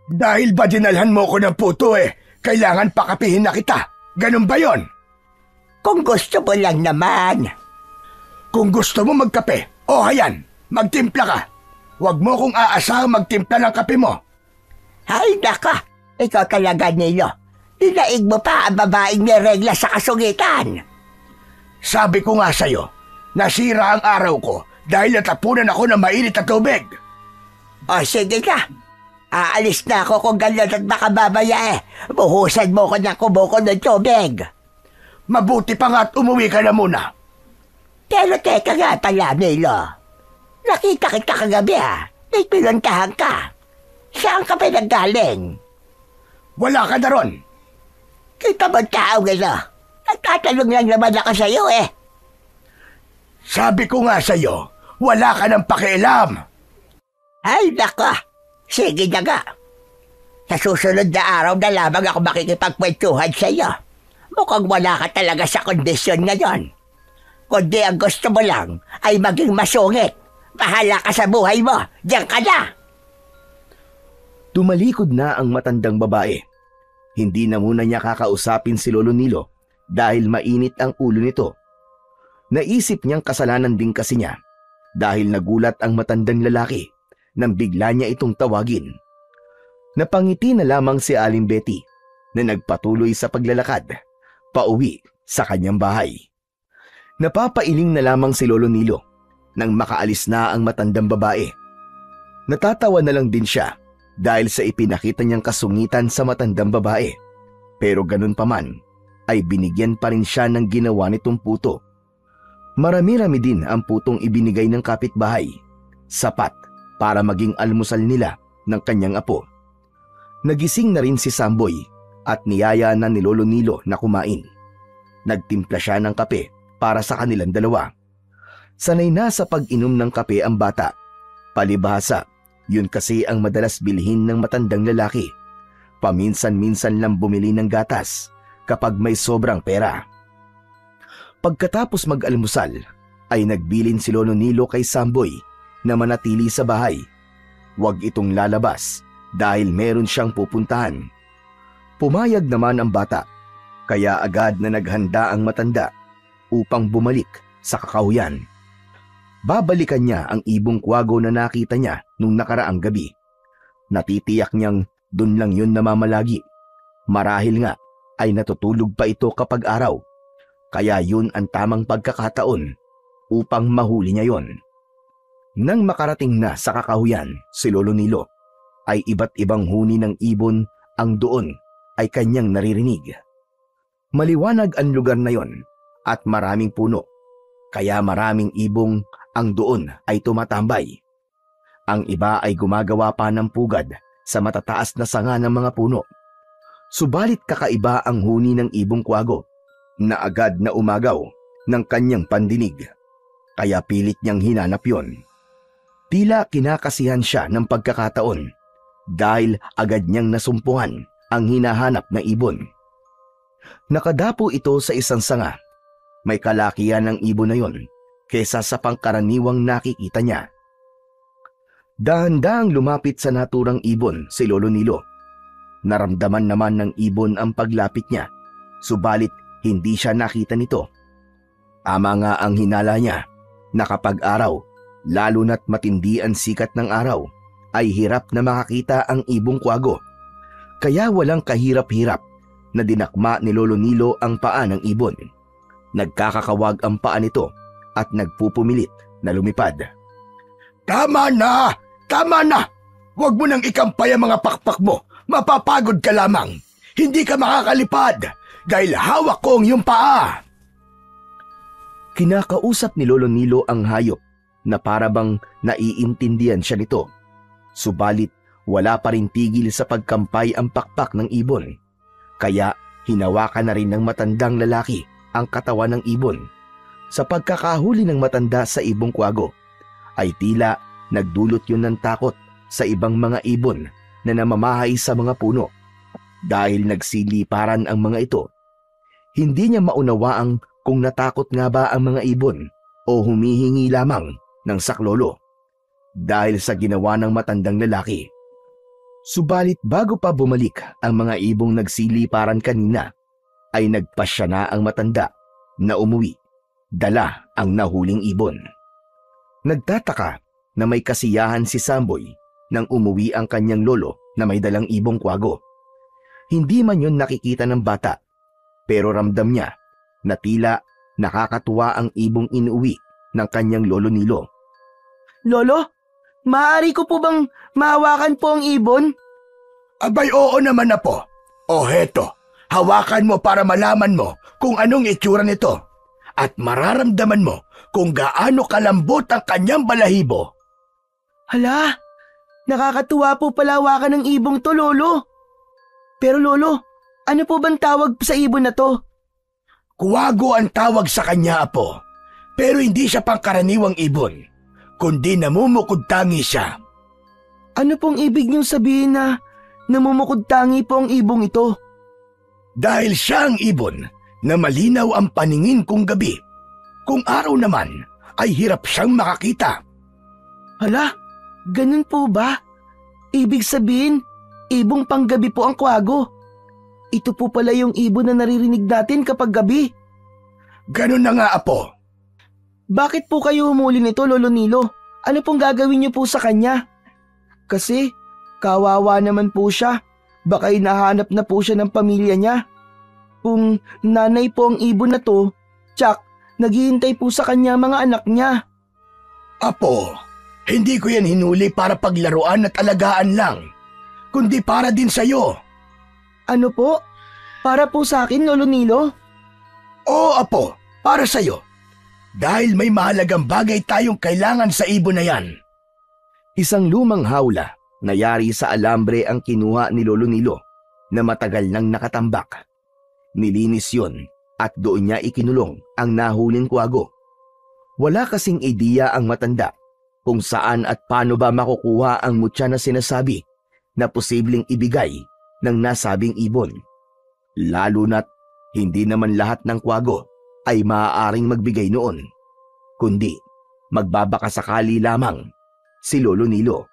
Dahil ba dinalhan mo ko ng puto kailangan pakapihin na kita? Ganun ba yon? Kung gusto mo lang naman. Kung gusto mo magkape, hayan, magtimpla ka. Huwag mo kong aasahang magtimpla ng kape mo. Ay naka, ikaw talaga Nilo. Dinaig mo pa ang babaeng may regla sa kasungitan. Sabi ko nga sa'yo, nasira ang araw ko dahil natapunan ako ng mainit na tubig. O sige ka, aalis na ako kung gano'n at baka mamaya buhusan mo ko ng kumuko ng tubig. Mabuti pa nga at umuwi ka na muna. Pero teka nga pala, Nilo. Nakita kita kagabi may pinuntahan ka. Saan ka pinanggaling? Wala ka na ron. Kita mo tao gano'n? Nagtatanong lang naman ako sa'yo Sabi ko nga sa'yo, wala ka ng pakialam. Ay nako, sige na nga. Sa susunod na araw na lamang ako makikipagkwentuhan sa'yo. Mukhang wala ka talaga sa kondisyon ngayon. Kundi ang gusto mo lang ay maging masungit. Bahala ka sa buhay mo, diyan ka na. Tumalikod na ang matandang babae. Hindi na muna niya kakausapin si Lolo Nilo dahil mainit ang ulo nito. Naisip niyang kasalanan din kasi niya dahil nagulat ang matandang lalaki nang bigla niya itong tawagin. Napangiti na lamang si Aling Betty na nagpatuloy sa paglalakad pauwi sa kanyang bahay. Napapailing na lamang si Lolo Nilo nang makaalis na ang matandang babae. Natatawa na lang din siya dahil sa ipinakita niyang kasungitan sa matandang babae. Pero ganun pa man, ay binigyan pa rin siya ng ginawa nitong puto. Marami-rami din ang putong ibinigay ng kapitbahay, sapat para maging almusal nila ng kanyang apo. Nagising na rin si Samboy at niyaya na ni Lolo Nilo na kumain. Nagtimpla siya ng kape para sa kanilang dalawa. Sanay na sa pag-inom ng kape ang bata. Palibhasa, yun kasi ang madalas bilhin ng matandang lalaki. Paminsan-minsan lang bumili ng gatas kapag may sobrang pera. Pagkatapos mag-almusal, ay nagbilin si Lolo Nilo kay Samboy na manatili sa bahay. Huwag itong lalabas dahil meron siyang pupuntahan. Pumayag naman ang bata, kaya agad na naghanda ang matanda upang bumalik sa kakahuyan. Babalikan niya ang ibong kwago na nakita niya nung nakaraang gabi. Natitiyak niyang dun lang yun namamalagi. Marahil nga ay natutulog pa ito kapag araw. Kaya yun ang tamang pagkakataon upang mahuli niya yon. Nang makarating na sa kakahuyan si Lolo Nilo, ay iba't ibang huni ng ibon ang doon ay kanyang naririnig. Maliwanag ang lugar na yon at maraming puno, kaya maraming ibong ang doon ay tumatambay. Ang iba ay gumagawa pa ng pugad sa matataas na sanga ng mga puno. Subalit kakaiba ang huni ng ibong kwago na agad na umagaw ng kanyang pandinig, kaya pilit niyang hinanap yon. Tila kinakasihan siya ng pagkakataon dahil agad niyang nasumpungan ang hinahanap na ibon. Nakadapo ito sa isang sanga. May kalakihan ng ibon na yon kesa sa pangkaraniwang nakikita niya. Dahan-dahang lumapit sa naturang ibon si Lolo Nilo. Naramdaman naman ng ibon ang paglapit niya, subalit hindi siya nakita nito. Tama nga ang hinala niya na kapag araw, lalo na't matindi ang sikat ng araw, ay hirap na makakita ang ibong kwago. Kaya walang kahirap-hirap na dinakma ni Lolo Nilo ang paa ng ibon. Nagkakakawag ang paa nito at nagpupumilit na lumipad. Tama na! Tama na! Huwag mo nang ikampay ang mga pakpak mo. Mapapagod ka lamang. Hindi ka makakalipad dahil hawak ko ang iyong paa. Kinakausap ni Lolo Nilo ang hayop na parabang naiintindihan siya nito. Subalit wala pa rin tigil sa pagkampay ang pakpak ng ibon. Kaya hinawakan na rin ng matandang lalaki ang katawan ng ibon. Sa pagkakahuli ng matanda sa ibong kwago, ay tila nagdulot yun ng takot sa ibang mga ibon na namamahay sa mga puno. Dahil nagsiliparan ang mga ito, hindi niya maunawaang kung natakot nga ba ang mga ibon o humihingi lamang ng saklolo dahil sa ginawa ng matandang lalaki. Subalit bago pa bumalik ang mga ibong nagsiliparan kanina, ay nagpasya na ang matanda na umuwi, dala ang nahuling ibon. Nagtataka na may kasiyahan si Samboy nang umuwi ang kanyang lolo na may dalang ibong kwago. Hindi man yun nakikita ng bata, pero ramdam niya na tila nakakatuwa ang ibong inuwi ng kanyang lolo Nilo. Lolo, maaari ko po bang mahawakan po ang ibon? Abay, oo naman na po. O heto, hawakan mo para malaman mo kung anong itsura nito. At mararamdaman mo kung gaano kalambot ang kanyang balahibo. Hala, nakakatuwa po pala hawakan ng ibong to, Lolo. Pero Lolo, ano po bang tawag sa ibon na to? Kuwago ang tawag sa kanya, apo. Pero hindi siya pangkaraniwang ibon, kundi namumukod-tangi siya. Ano pong ibig niyong sabihin na namumukod-tangi po ang ibong ito? Dahil siya ang ibon na malinaw ang paningin kung gabi. Kung araw naman, ay hirap siyang makakita. Hala, ganun po ba? Ibig sabihin, ibong panggabi po ang kwago. Ito po pala yung ibon na naririnig natin kapag gabi. Ganun na nga, apo. Bakit po kayo humuli nito, Lolo Nilo? Ano pong gagawin niyo po sa kanya? Kasi, kawawa naman po siya. Baka hinahanap na po siya ng pamilya niya. Kung nanay po ang ibon na to, tsak, naghihintay po sa kanya mga anak niya. Apo, hindi ko yan hinuli para paglaruan at alagaan lang, kundi para din sa'yo. Ano po? Para po sa akin, Lolo Nilo? Oo, apo, para sa'yo. Dahil may mahalagang bagay tayong kailangan sa ibon na yan. Isang lumang hawla na yari sa alambre ang kinuha ni Lolo Nilo na matagal nang nakatambak. Nilinis yon at doon niya ikinulong ang nahuling kwago. Wala kasing ideya ang matanda kung saan at paano ba makukuha ang mutya na sinasabi na posibleng ibigay ng nasabing ibon. Lalo na't hindi naman lahat ng kwago ay maaaring magbigay noon, kundi magbabakasakali lamang si Lolo Nilo.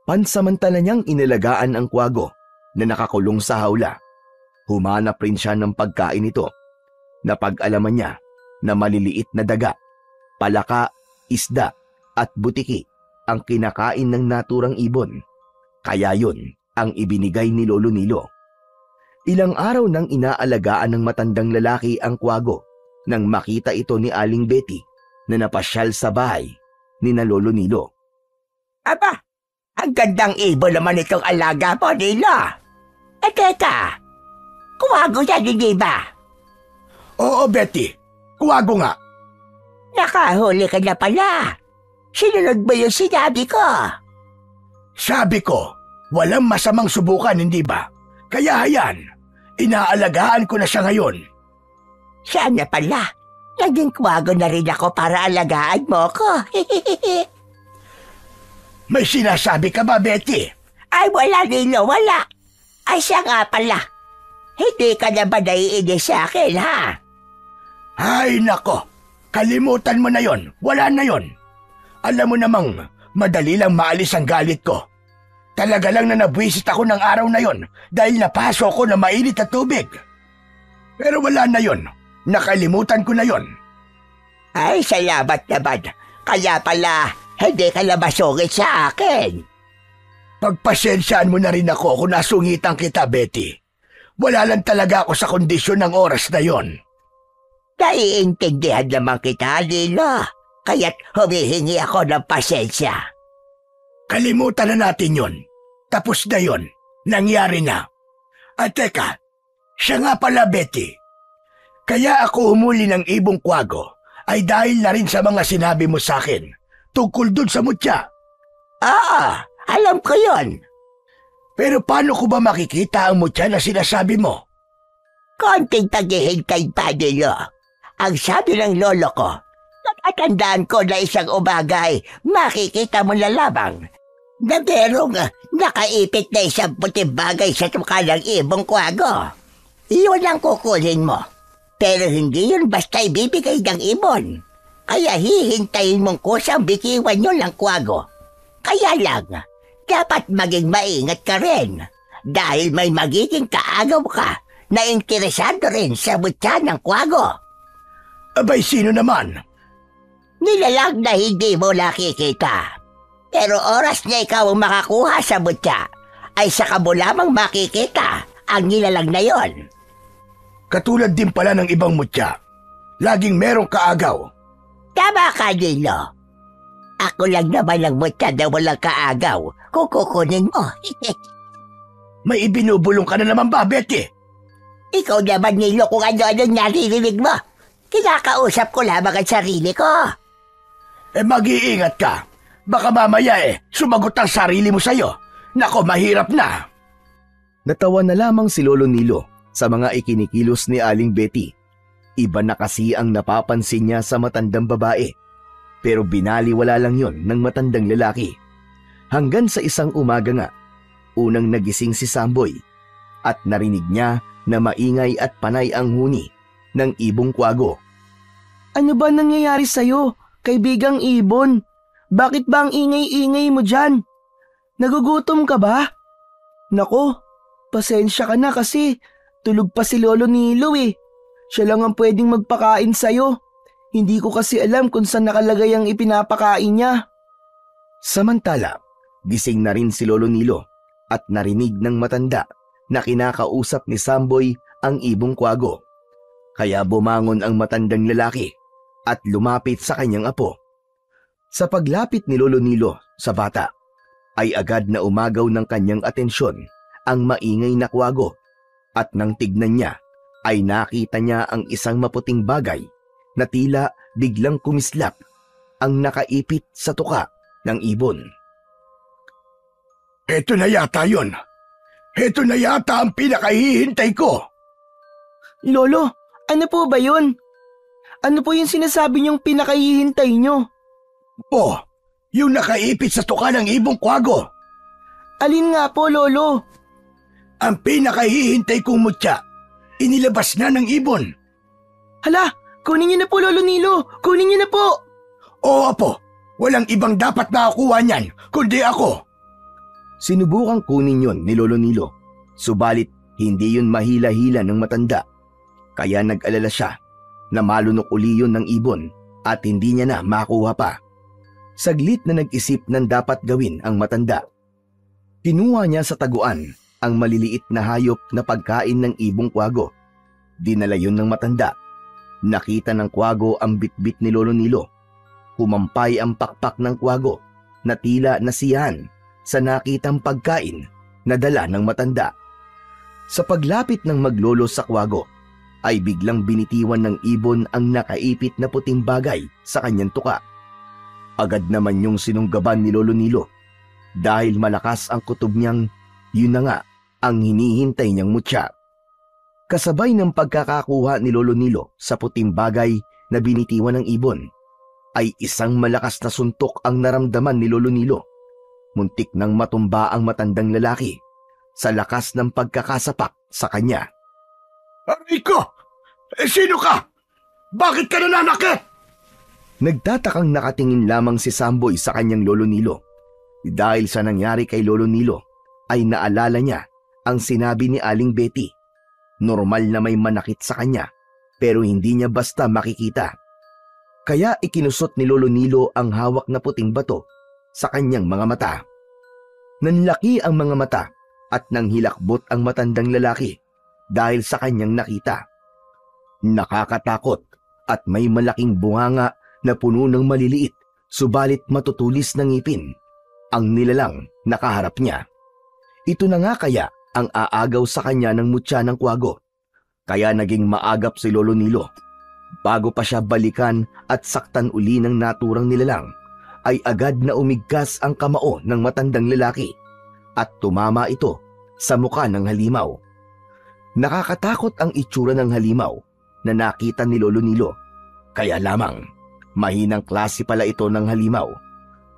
Pansamantala niyang inalagaan ang kwago na nakakulong sa hawla. Humanap rin siya ng pagkain nito. Napag-alaman niya na maliliit na daga, palaka, isda at butiki ang kinakain ng naturang ibon. Kaya yun ang ibinigay ni Lolo Nilo. Ilang araw nang inaalagaan ng matandang lalaki ang kwago nang makita ito ni Aling Betty na napasyal sa bahay ni na Lolo Nilo. Aba, ang gandang ibon naman itong alaga mo, Nilo. Teka, kuwago yan, hindi ba? Oo, Betty, kuwago nga. Nakahuli ka na pala. Sinunod mo yung sinabi ko. Sabi ko, walang masamang subukan, hindi ba? Kaya hayan, inaalagaan ko na siya ngayon. Sana pala, naging kuwago na rin ako para alagaan mo ko. May sinasabi ka ba, Betty? Ay, wala, Nilo, wala. Ay, siya nga pala. Hindi ka na ba naiinis sa akin, ha? Ay, nako. Kalimutan mo na yon. Wala na yon. Alam mo namang, madali lang maalis ang galit ko. Talaga lang na nabwisit ako ng araw na yon dahil napaso ko na mainit na tubig. Pero wala na yon. Nakalimutan ko na yon. Ay, salamat naman. Kaya pala, hindi ka na masungit sa akin. Pagpasensyaan mo na rin ako kung nasungitan kita, Betty. Wala lang talaga ako sa kondisyon ng oras na yon. Naiintindihan naman kita, Nilo. Kaya't humihingi ako ng pasensya. Kalimutan na natin yon. Tapos na yon. Nangyari na. At teka, siya nga pala, Betty. Kaya ako humuli ng ibong kwago ay dahil na rin sa mga sinabi mo sa akin tungkol dun sa mutya. Alam ko yon. Pero paano ko ba makikita ang mutya na sinasabi mo? Konting paghihintay pa, Nilo. Ang sabi ng lolo ko, natatandaan ko na isang umagay, makikita mo na lamang na merong nakaipit na isang puting bagay sa mukha ng ibong kwago. Iyon ang kukunin mo. Pero hindi yun basta ibibigay ng ibon. Kaya hihintayin mong kusang bikiwan yun ng kwago. Kaya lang, dapat maging maingat ka rin dahil may magiging kaagaw ka na interesado rin sa butya ng kwago. Abay, sino naman? Nilalang na hindi mo nakikita. Pero oras na ikaw ang makakuha sa butya, ay saka mo lamang makikita ang nilalang na yon. Katulad din pala ng ibang mutya. Laging merong kaagaw. Tama ka, Nilo. Ako lang naman ang mutya na walang kaagaw kung kukunin mo. May ibinubulong ka na naman ba, Betty? Ikaw naman, Nilo, kung ano-ano naririnig mo. Kinakausap ko lamang ang sarili ko. Mag-iingat ka. Baka mamaya sumagot ang sarili mo sa'yo. Nako, mahirap na. Natawa na lamang si Lolo Nilo sa mga ikinikilos ni Aling Betty. Iba na kasi ang napapansin niya sa matandang babae. Pero binaliwala lang yon ng matandang lalaki. Hanggang sa isang umaga nga, unang nagising si Samboy at narinig niya na maingay at panay ang huni ng ibong kwago. Ano ba nangyayari sa'yo, kaibigang ibon? Bakit ba ang ingay-ingay mo dyan? Nagugutom ka ba? Nako, pasensya ka na kasi tulog pa si Lolo Nilo eh. Siya lang ang pwedeng magpakain sa'yo. Hindi ko kasi alam kung saan nakalagay ang ipinapakain niya. Samantala, gising na rin si Lolo Nilo at narinig ng matanda na kinakausap ni Samboy ang ibong kwago. Kaya bumangon ang matandang lalaki at lumapit sa kanyang apo. Sa paglapit ni Lolo Nilo sa bata, ay agad na umagaw ng kanyang atensyon ang maingay na kwago at nang tignan niya ay nakita niya ang isang maputing bagay na tila biglang kumislap ang nakaipit sa tuka ng ibon. Eto na yata yun. Eto na yata ang pinakahihintay ko. Lolo, ano po ba yun? Ano po yung sinasabi niyong pinakahihintay niyo? Yung nakaipit sa tuka ng ibong kwago. Alin nga po, Lolo? Ang pinakahihintay kong mutya, inilabas na ng ibon. Hala, kunin niyo na po, Lolo Nilo. Kunin niyo na po. Oo, Apo. Walang ibang dapat nakakuha niyan, kundi ako. Sinubukang kunin yon ni Lolo Nilo, subalit hindi yun mahila-hila ng matanda. Kaya nag-alala siya na malunok uli yun ng ibon at hindi niya na makuha pa. Saglit na nag-isip ng dapat gawin ang matanda. Kinuha niya sa taguan ang maliliit na hayop na pagkain ng ibong kwago. Dinala yun ng matanda. Nakita ng kwago ang bitbit ni Lolo Nilo. Kumampay ang pakpak ng kwago na tila nasiyahan sa nakitang pagkain na dala ng matanda. Sa paglapit ng maglolo sa kwago, ay biglang binitiwan ng ibon ang nakaipit na puting bagay sa kanyang tuka. Agad naman yung sinunggaban ni Lolo Nilo dahil malakas ang kutob niyang yun na nga ang hinihintay niyang mutya. Kasabay ng pagkakakuha ni Lolo Nilo sa puting bagay na binitiwan ng ibon, ay isang malakas na suntok ang naramdaman ni Lolo Nilo. Muntik nang matumba ang matandang lalaki sa lakas ng pagkakasapak sa kanya. Aray ko! Sino ka? Bakit ka nananakit? Nagtatakang nakatingin lamang si Samboy sa kanyang Lolo Nilo. Dahil sa nangyari kay Lolo Nilo, ay naalala niya ang sinabi ni Aling Betty. Normal na may manakit sa kanya, pero hindi niya basta makikita. Kaya ikinusot ni Lolo Nilo ang hawak na puting bato sa kanyang mga mata. Nanlaki ang mga mata at nanghilakbot ang matandang lalaki dahil sa kanyang nakita. Nakakatakot at may malaking bunganga na puno ng maliliit subalit matutulis ng ngipin ang nilalang nakaharap niya. Ito na nga kaya ang aagaw sa kanya ng mutya ng kwago. Kaya naging maagap si Lolo Nilo. Bago pa siya balikan at saktan uli ng naturang nilalang, ay agad na umigkas ang kamao ng matandang lalaki at tumama ito sa muka ng halimaw. Nakakatakot ang itsura ng halimaw na nakita ni Lolo Nilo. Kaya lamang, mahinang klase pala ito ng halimaw.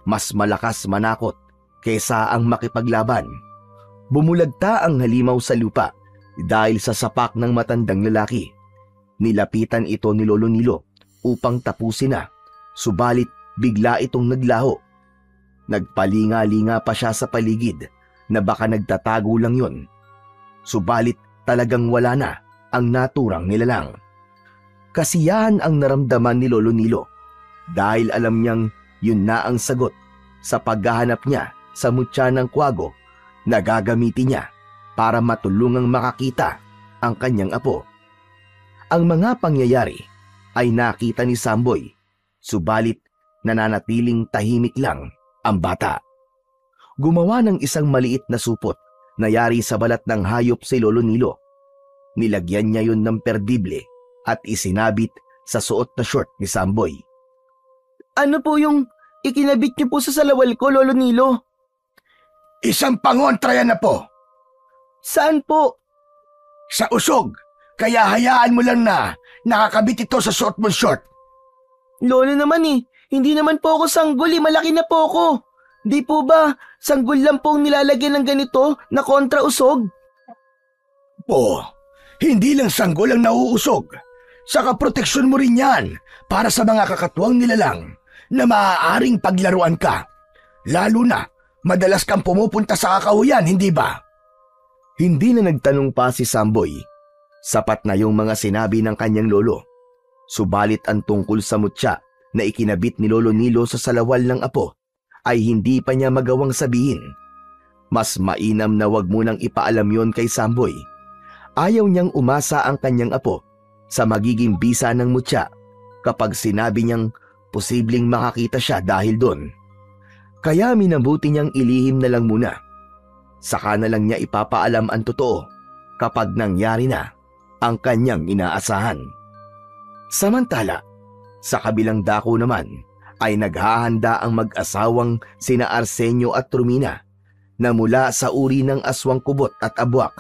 Mas malakas manakot kaysa ang makipaglaban. Bumulagta ang halimaw sa lupa dahil sa sapak ng matandang lalaki. Nilapitan ito ni Lolo Nilo upang tapusin na, subalit bigla itong naglaho. Nagpalinga-linga pa siya sa paligid na baka nagtatago lang yun. Subalit talagang wala na ang naturang nilalang. Kasiyahan ang naramdaman ni Lolo Nilo dahil alam niyang yun na ang sagot sa paghahanap niya sa mutya ng kwago na gagamitin niya para matulungang makakita ang kanyang apo. Ang mga pangyayari ay nakita ni Samboy, subalit nananatiling tahimik lang ang bata. Gumawa ng isang maliit na supot na yari sa balat ng hayop si Lolo Nilo. Nilagyan niya yun ng perdible at isinabit sa suot na short ni Samboy. Ano po yung ikinabit niyo po sa salawal ko, Lolo Nilo? Isang pangontra yan na po. Saan po? Sa usog. Kaya hayaan mo lang na nakakabit ito sa suot mong short. Lolo naman hindi naman po ako sanggol malaki na po ako. Di po ba, sanggol lang pong nilalagyan ng ganito na kontra-usog? Po, hindi lang sanggol ang nauusog. Saka proteksyon mo rin yan para sa mga kakatwang nilalang na maaaring paglaruan ka. Lalo na, madalas kang pumupunta sa kakahuyan, hindi ba? Hindi na nagtanong pa si Samboy. Sapat na yung mga sinabi ng kanyang lolo. Subalit ang tungkol sa mutya na ikinabit ni Lolo Nilo sa salawal ng apo ay hindi pa niya magawang sabihin. Mas mainam na wag munang ipaalam yon kay Samboy. Ayaw niyang umasa ang kanyang apo sa magiging bisa ng mutya kapag sinabi niyang posibleng makakita siya dahil doon. Kaya minabuti niyang ilihim na lang muna. Saka na lang niya ipapaalam ang totoo kapag nangyari na ang kanyang inaasahan. Samantala, sa kabilang dako naman ay naghahanda ang mag-asawang sina Arsenio at Romina na mula sa uri ng aswang kubot at abwak.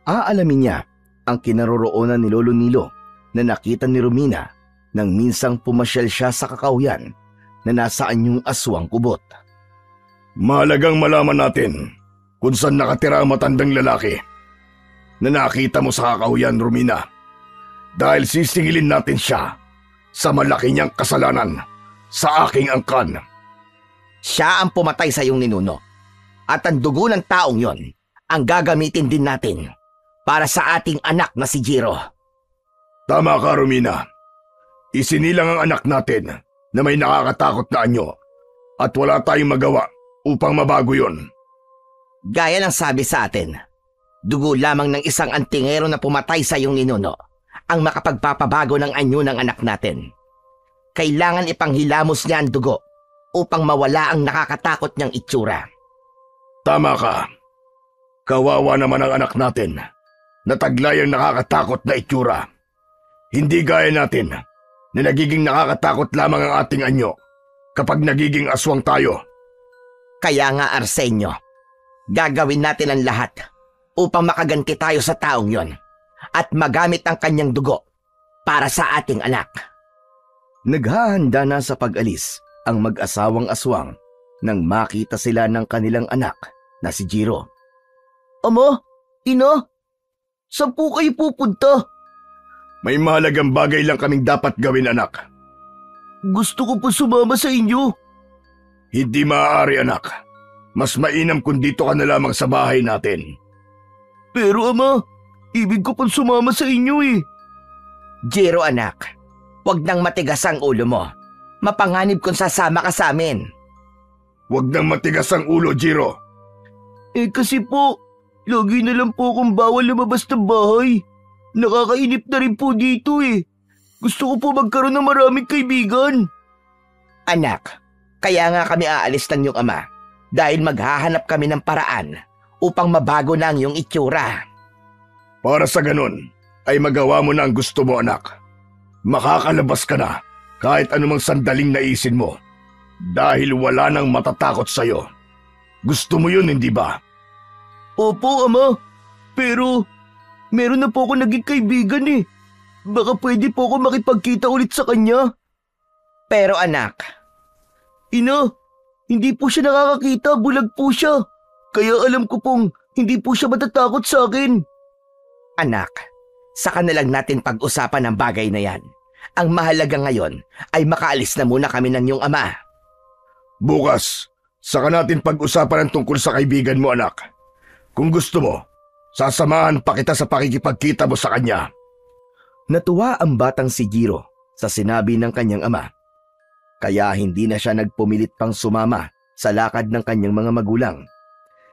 Aalamin niya ang kinaroroonan ni Lolo Nilo na nakita ni Romina nang minsang pumasyal siya sa kakahuyan na nasaan yung aswang kubot. Mahalagang malaman natin kung saan nakatira ang matandang lalaki na nakita mo sa kakahuyan, Romina. Dahil sisingilin natin siya sa malaki niyang kasalanan sa aking angkan. Siya ang pumatay sa iyong ninuno. At ang dugo ng taong yon ang gagamitin din natin para sa ating anak na si Jiro. Tama ka, Romina. Isinilang ang anak natin na may nakakatakot na anyo at wala tayong magawa upang mabago yon. Gaya ng sabi sa atin, dugo lamang ng isang antingero na pumatay sa iyong ninuno ang makapagpapabago ng anyo ng anak natin. Kailangan ipanghilamos niya ang dugo upang mawala ang nakakatakot niyang itsura. Tama ka. Kawawa naman ang anak natin na taglay ang nakakatakot na itsura. Hindi gaya natin na nagiging nakakatakot lamang ang ating anyo kapag nagiging aswang tayo. Kaya nga, Arsenio, gagawin natin ang lahat upang makaganti tayo sa taong yon at magamit ang kanyang dugo para sa ating anak. Naghahanda na sa pag-alis ang mag-asawang aswang nang makita sila ng kanilang anak na si Jiro. Ama, ina, saan po kayo pupunta? May mahalagang bagay lang kaming dapat gawin, anak. Gusto ko po sumama sa inyo. Hindi maaari, anak. Mas mainam kung dito ka na lamang sa bahay natin. Pero ama, ibig ko pong sumama sa inyo eh. Jiro, anak, huwag nang matigas ang ulo mo. Mapanganib kung sasama ka sa amin. Huwag nang matigas ang ulo, Jiro. Kasi po, lagi na lang po akong bawal lumabas ng bahay. Nakakainip na rin po dito eh. Gusto ko po magkaroon ng maraming kaibigan. Anak, kaya nga kami aalis ng iyong ama dahil maghahanap kami ng paraan upang mabago na ang iyong itsura. Para sa ganun, ay magawa mo na ang gusto mo, anak. Makakalabas ka na kahit anumang sandaling naisin mo dahil wala nang matatakot sa'yo. Gusto mo yun, hindi ba? Opo, ama. Pero meron na po ako naging kaibigan eh. Baka pwede po ako makipagkita ulit sa kanya. Pero anak, ina, hindi po siya nakakakita, bulag po siya. Kaya alam ko pong hindi po siya matatakot sa akin. anak, saka na lang natin pag-usapan ang bagay na yan. Ang mahalaga ngayon ay makaalis na muna kami ng iyong ama. Bukas, saka natin pag-usapan ang tungkol sa kaibigan mo, anak. Kung gusto mo, sasamahan pa kita sa pakikipagkita mo sa kanya. Natuwa ang batang si Jiro sa sinabi ng kanyang ama. Kaya hindi na siya nagpumilit pang sumama sa lakad ng kanyang mga magulang.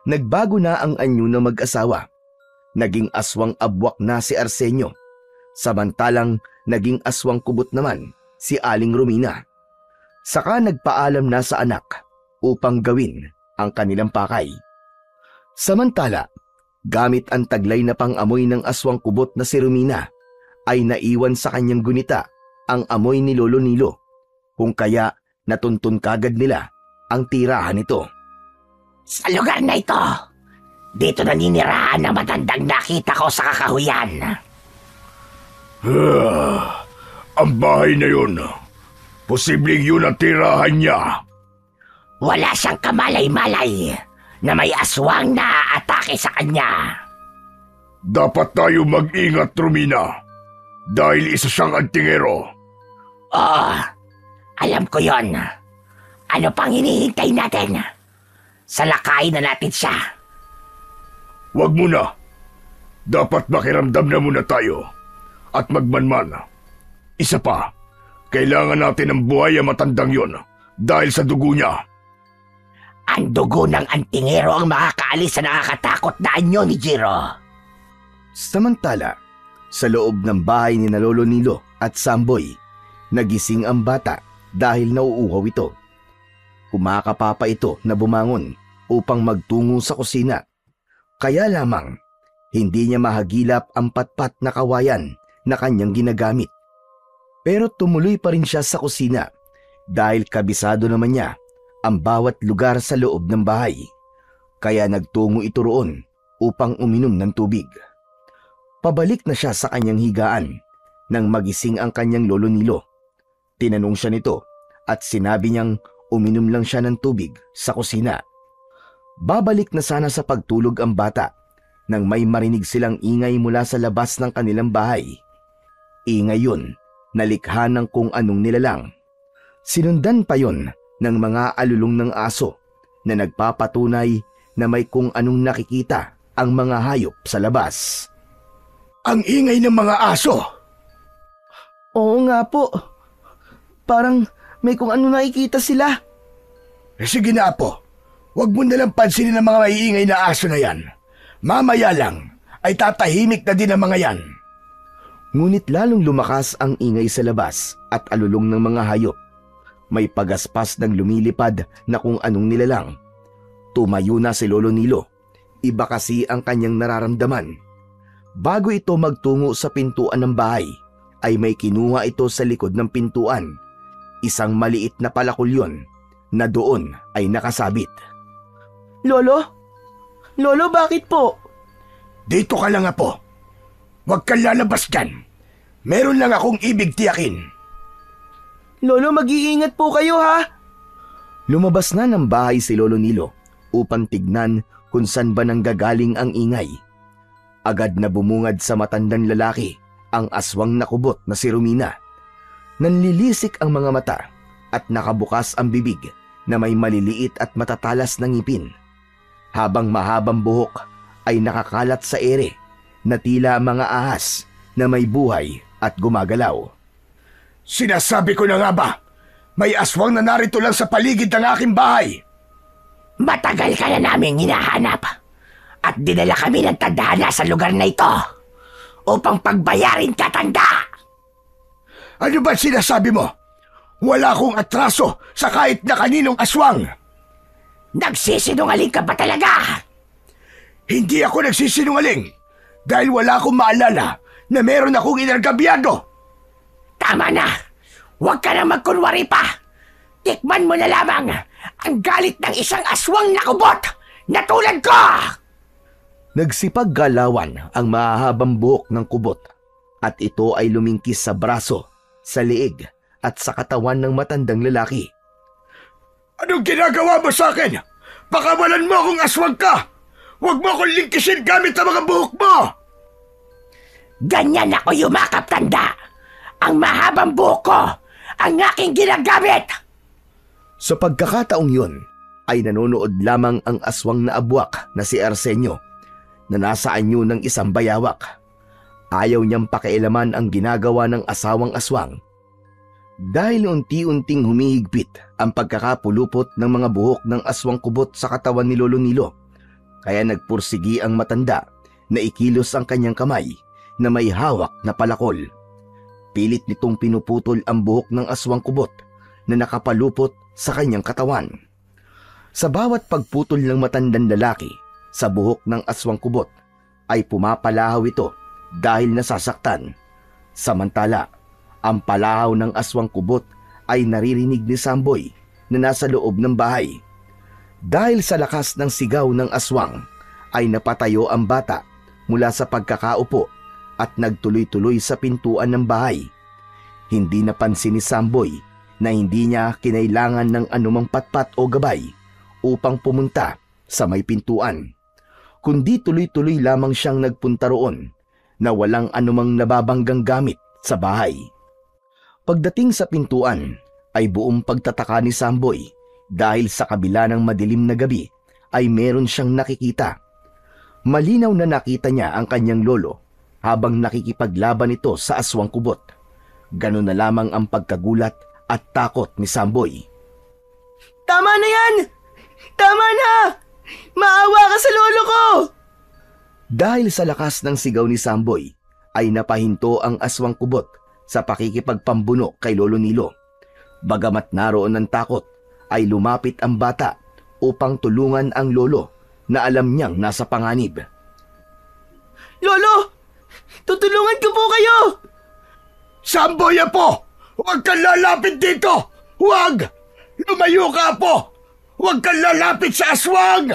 Nagbago na ang anyo ng mag-asawa. Naging aswang abwak na si Arsenio. Samantalang naging aswang kubot naman si Aling Romina. Saka nagpaalam na sa anak upang gawin ang kanilang pakay. Samantala, gamit ang taglay na pang-amoy ng aswang kubot na si Romina, ay naiwan sa kanyang gunita ang amoy ni Lolo Nilo, kung kaya natuntun kagad nila ang tirahan nito. Sa lugar na ito, dito naninirahan ang matandang nakita ko sa kakahuyan. Ang bahay na yun, posibleng yun ang tirahan niya. Wala siyang kamalay-malay na may aswang na aatake sa kanya. Dapat tayo mag-ingat, Romina, dahil isa siyang antingero. Oo, alam ko yon. Ano pang hinihintay natin? Salakayin na natin siya. Wag muna. Dapat makiramdam na muna tayo at magmanman. Isa pa, kailangan natin ng buhay ang matandang yon dahil sa dugo niya. Ang dugo ng antingero ang makakaalis sa nakakatakot na anyo ni Jiro. Samantala, sa loob ng bahay ni na Lolo Nilo at Samboy, nagising ang bata dahil nauuhaw ito. Kumakapapa ito na bumangon upang magtungo sa kusina. Kaya lamang, hindi niya mahagilap ang patpat na kawayan na kanyang ginagamit. Pero tumuloy pa rin siya sa kusina dahil kabisado naman niya ang bawat lugar sa loob ng bahay. Kaya nagtungo ito roon upang uminom ng tubig. Pabalik na siya sa kanyang higaan nang magising ang kanyang Lolo Nilo. Tinanong siya nito at sinabi niyang uminom lang siya ng tubig sa kusina. Babalik na sana sa pagtulog ang bata nang may marinig silang ingay mula sa labas ng kanilang bahay. Ingay yun na likha ng kung anong nilalang. Sinundan pa yon ng mga alulong ng aso na nagpapatunay na may kung anong nakikita ang mga hayop sa labas. Ang ingay ng mga aso! Oo nga po. Parang may kung ano nakikita sila. Sige na, Apo. Huwag mo nalang pansinin ang mga maiingay na aso na yan. Mamaya lang ay tatahimik na din ang mga yan. Ngunit lalong lumakas ang ingay sa labas at alulong ng mga hayop. May pagaspas ng lumilipad na kung anong nilalang. Tumayo na si Lolo Nilo. Iba kasi ang kanyang nararamdaman. Bago ito magtungo sa pintuan ng bahay, ay may kinuha ito sa likod ng pintuan. Isang maliit na palakulyon na doon ay nakasabit. Lolo? Lolo, bakit po? Dito ka lang, Apo. Huwag kang lalabas dyan. Meron lang akong ibig tiyakin. Lolo, mag-iingat po kayo ha. Lumabas na ng bahay si Lolo Nilo upang tignan kung saan ba nanggagaling ang ingay. Agad na bumungad sa matandang lalaki ang aswang na kubot na si Romina. Nanlilisik ang mga mata at nakabukas ang bibig na may maliliit at matatalas na ngipin. Habang mahabang buhok ay nakakalat sa ere na tila mga ahas na may buhay at gumagalaw. Sinasabi ko na nga ba, may aswang na narito lang sa paligid ng aking bahay. Matagal ka na naming hinahanap at dinala kami ng tadhana sa lugar na ito upang pagbayarin ka, tanda. Ano ba sinasabi mo? Wala akong atraso sa kahit na kaninong aswang. Nagsisinungaling ka ba talaga? Hindi ako nagsisinungaling dahil wala akong maalala na meron akong inargabyado. Tama na! Huwag ka na magkunwari pa! Tikman mo na lamang ang galit ng isang aswang na kubot na tulad ko! Nagsipaggalawan ang mahahabang buhok ng kubot at ito ay lumingkis sa braso, sa liig at sa katawan ng matandang lalaki. Anong ginagawa mo sa akin? Pakawalan mo akong aswang ka! Huwag mo akong lingkisin gamit ang mga buhok mo! Ganyan ako yumakap, tanda! Ang mahabang buhok ko ang aking ginagamit! Sa pagkakataong yun, ay nanonood lamang ang aswang na abwak na si Arsenio na nasa anyo ng isang bayawak. Ayaw niyang pakialaman ang ginagawa ng asawang aswang. Dahil unti-unting humihigpit ang pagkakapulupot ng mga buhok ng aswang kubot sa katawan ni Lolo Nilo, kaya nagpursigi ang matanda na ikilos ang kanyang kamay na may hawak na palakol. Pilit nitong pinuputol ang buhok ng aswang kubot na nakapalupot sa kanyang katawan. Sa bawat pagputol ng matandang lalaki sa buhok ng aswang kubot ay pumapalahaw ito dahil nasasaktan. Samantala, ang palahaw ng aswang kubot ay naririnig ni Samboy na nasa loob ng bahay. Dahil sa lakas ng sigaw ng aswang ay napatayo ang bata mula sa pagkakaupo at nagtuloy-tuloy sa pintuan ng bahay. Hindi napansin ni Samboy na hindi niya kinailangan ng anumang patpat o gabay upang pumunta sa may pintuan, kundi tuloy-tuloy lamang siyang nagpunta roon na walang anumang nababanggang gamit sa bahay. Pagdating sa pintuan ay buong pagtataka ni Samboy dahil sa kabila ng madilim na gabi ay meron siyang nakikita. Malinaw na nakita niya ang kanyang lolo habang nakikipaglaban ito sa aswang kubot. Ganun na lamang ang pagkagulat at takot ni Samboy. Tama na yan! Tama na! Maawa ka sa lolo ko! Dahil sa lakas ng sigaw ni Samboy ay napahinto ang aswang kubot sa pakikipagpambuno kay Lolo Nilo. Bagamat naroon ng takot ay lumapit ang bata upang tulungan ang lolo na alam niyang nasa panganib. Lolo! Tutulungan ko po kayo! Samboy, Apo! Huwag kang lalapit dito! Huwag! Lumayo ka, Apo! Huwag kang lalapit sa aswang!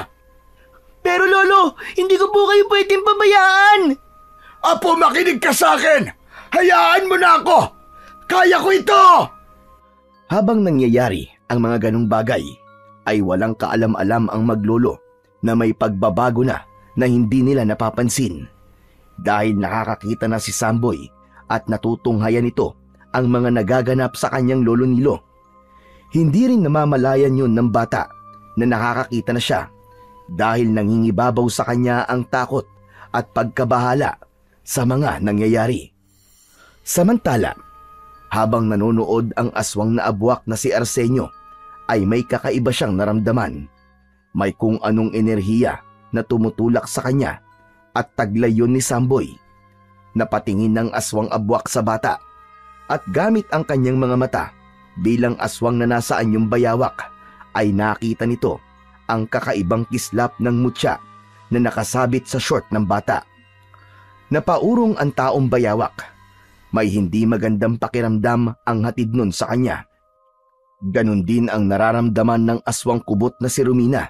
Pero lolo, hindi ko po kayo pwedeng pabayaan! Apo, makinig ka sa akin! Hayaan mo na ako! Kaya ko ito! Habang nangyayari ang mga ganong bagay, ay walang kaalam-alam ang maglolo na may pagbabago na hindi nila napapansin. Dahil nakakakita na si Samboy at natutunghayan ito ang mga nagaganap sa kanyang Lolo Nilo. Hindi rin namamalayan yun ng bata na nakakakita na siya dahil nangingibabaw sa kanya ang takot at pagkabahala sa mga nangyayari. Samantala, habang nanonood ang aswang na abwak na si Arsenio, ay may kakaiba siyang naramdaman. May kung anong enerhiya na tumutulak sa kanya at taglay yun ni Samboy. Napatingin ng aswang abwak sa bata at gamit ang kanyang mga mata bilang aswang na nasa anyong bayawak ay nakita nito ang kakaibang kislap ng mutya na nakasabit sa short ng bata. Napaurong ang taong bayawak. May hindi magandang pakiramdam ang hatid nun sa kanya. Ganon din ang nararamdaman ng aswang kubot na si Romina.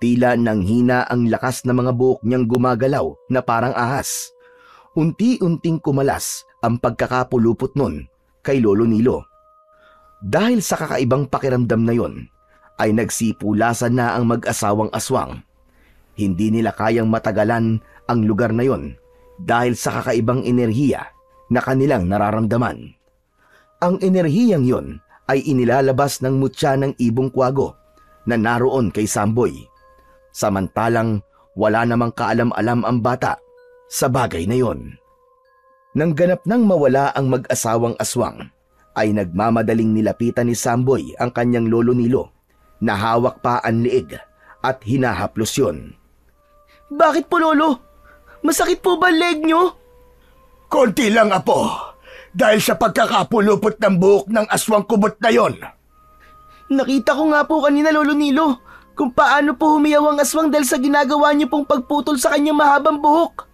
Tila nanghina ang lakas ng mga buhok niyang gumagalaw na parang ahas. Unti-unting kumalas ang pagkakapulupot nun kay Lolo Nilo. Dahil sa kakaibang pakiramdam na yon, ay nagsipulasan na ang mag-asawang aswang. Hindi nila kayang matagalan ang lugar na yon dahil sa kakaibang enerhiya na kanilang nararamdaman. Ang enerhiyang yon ay inilalabas ng mutya ng ibong kwago na naroon kay Samboy. Samantalang wala namang kaalam-alam ang bata sa bagay na yon. Nang ganap nang mawala ang mag-asawang aswang, ay nagmamadaling nilapitan ni Samboy ang kanyang Lolo Nilo na hawak pa ang liig at hinahaplos yun. Bakit po, Lolo? Masakit po ba leg nyo? Konti lang, Apo, dahil sa pagkakapulupot ng buhok ng aswang kubot na yon. Nakita ko nga po kanina, Lolo Nilo, kung paano po humiyaw ang aswang dahil sa ginagawa niyo pong pagputol sa kanyang mahabang buhok.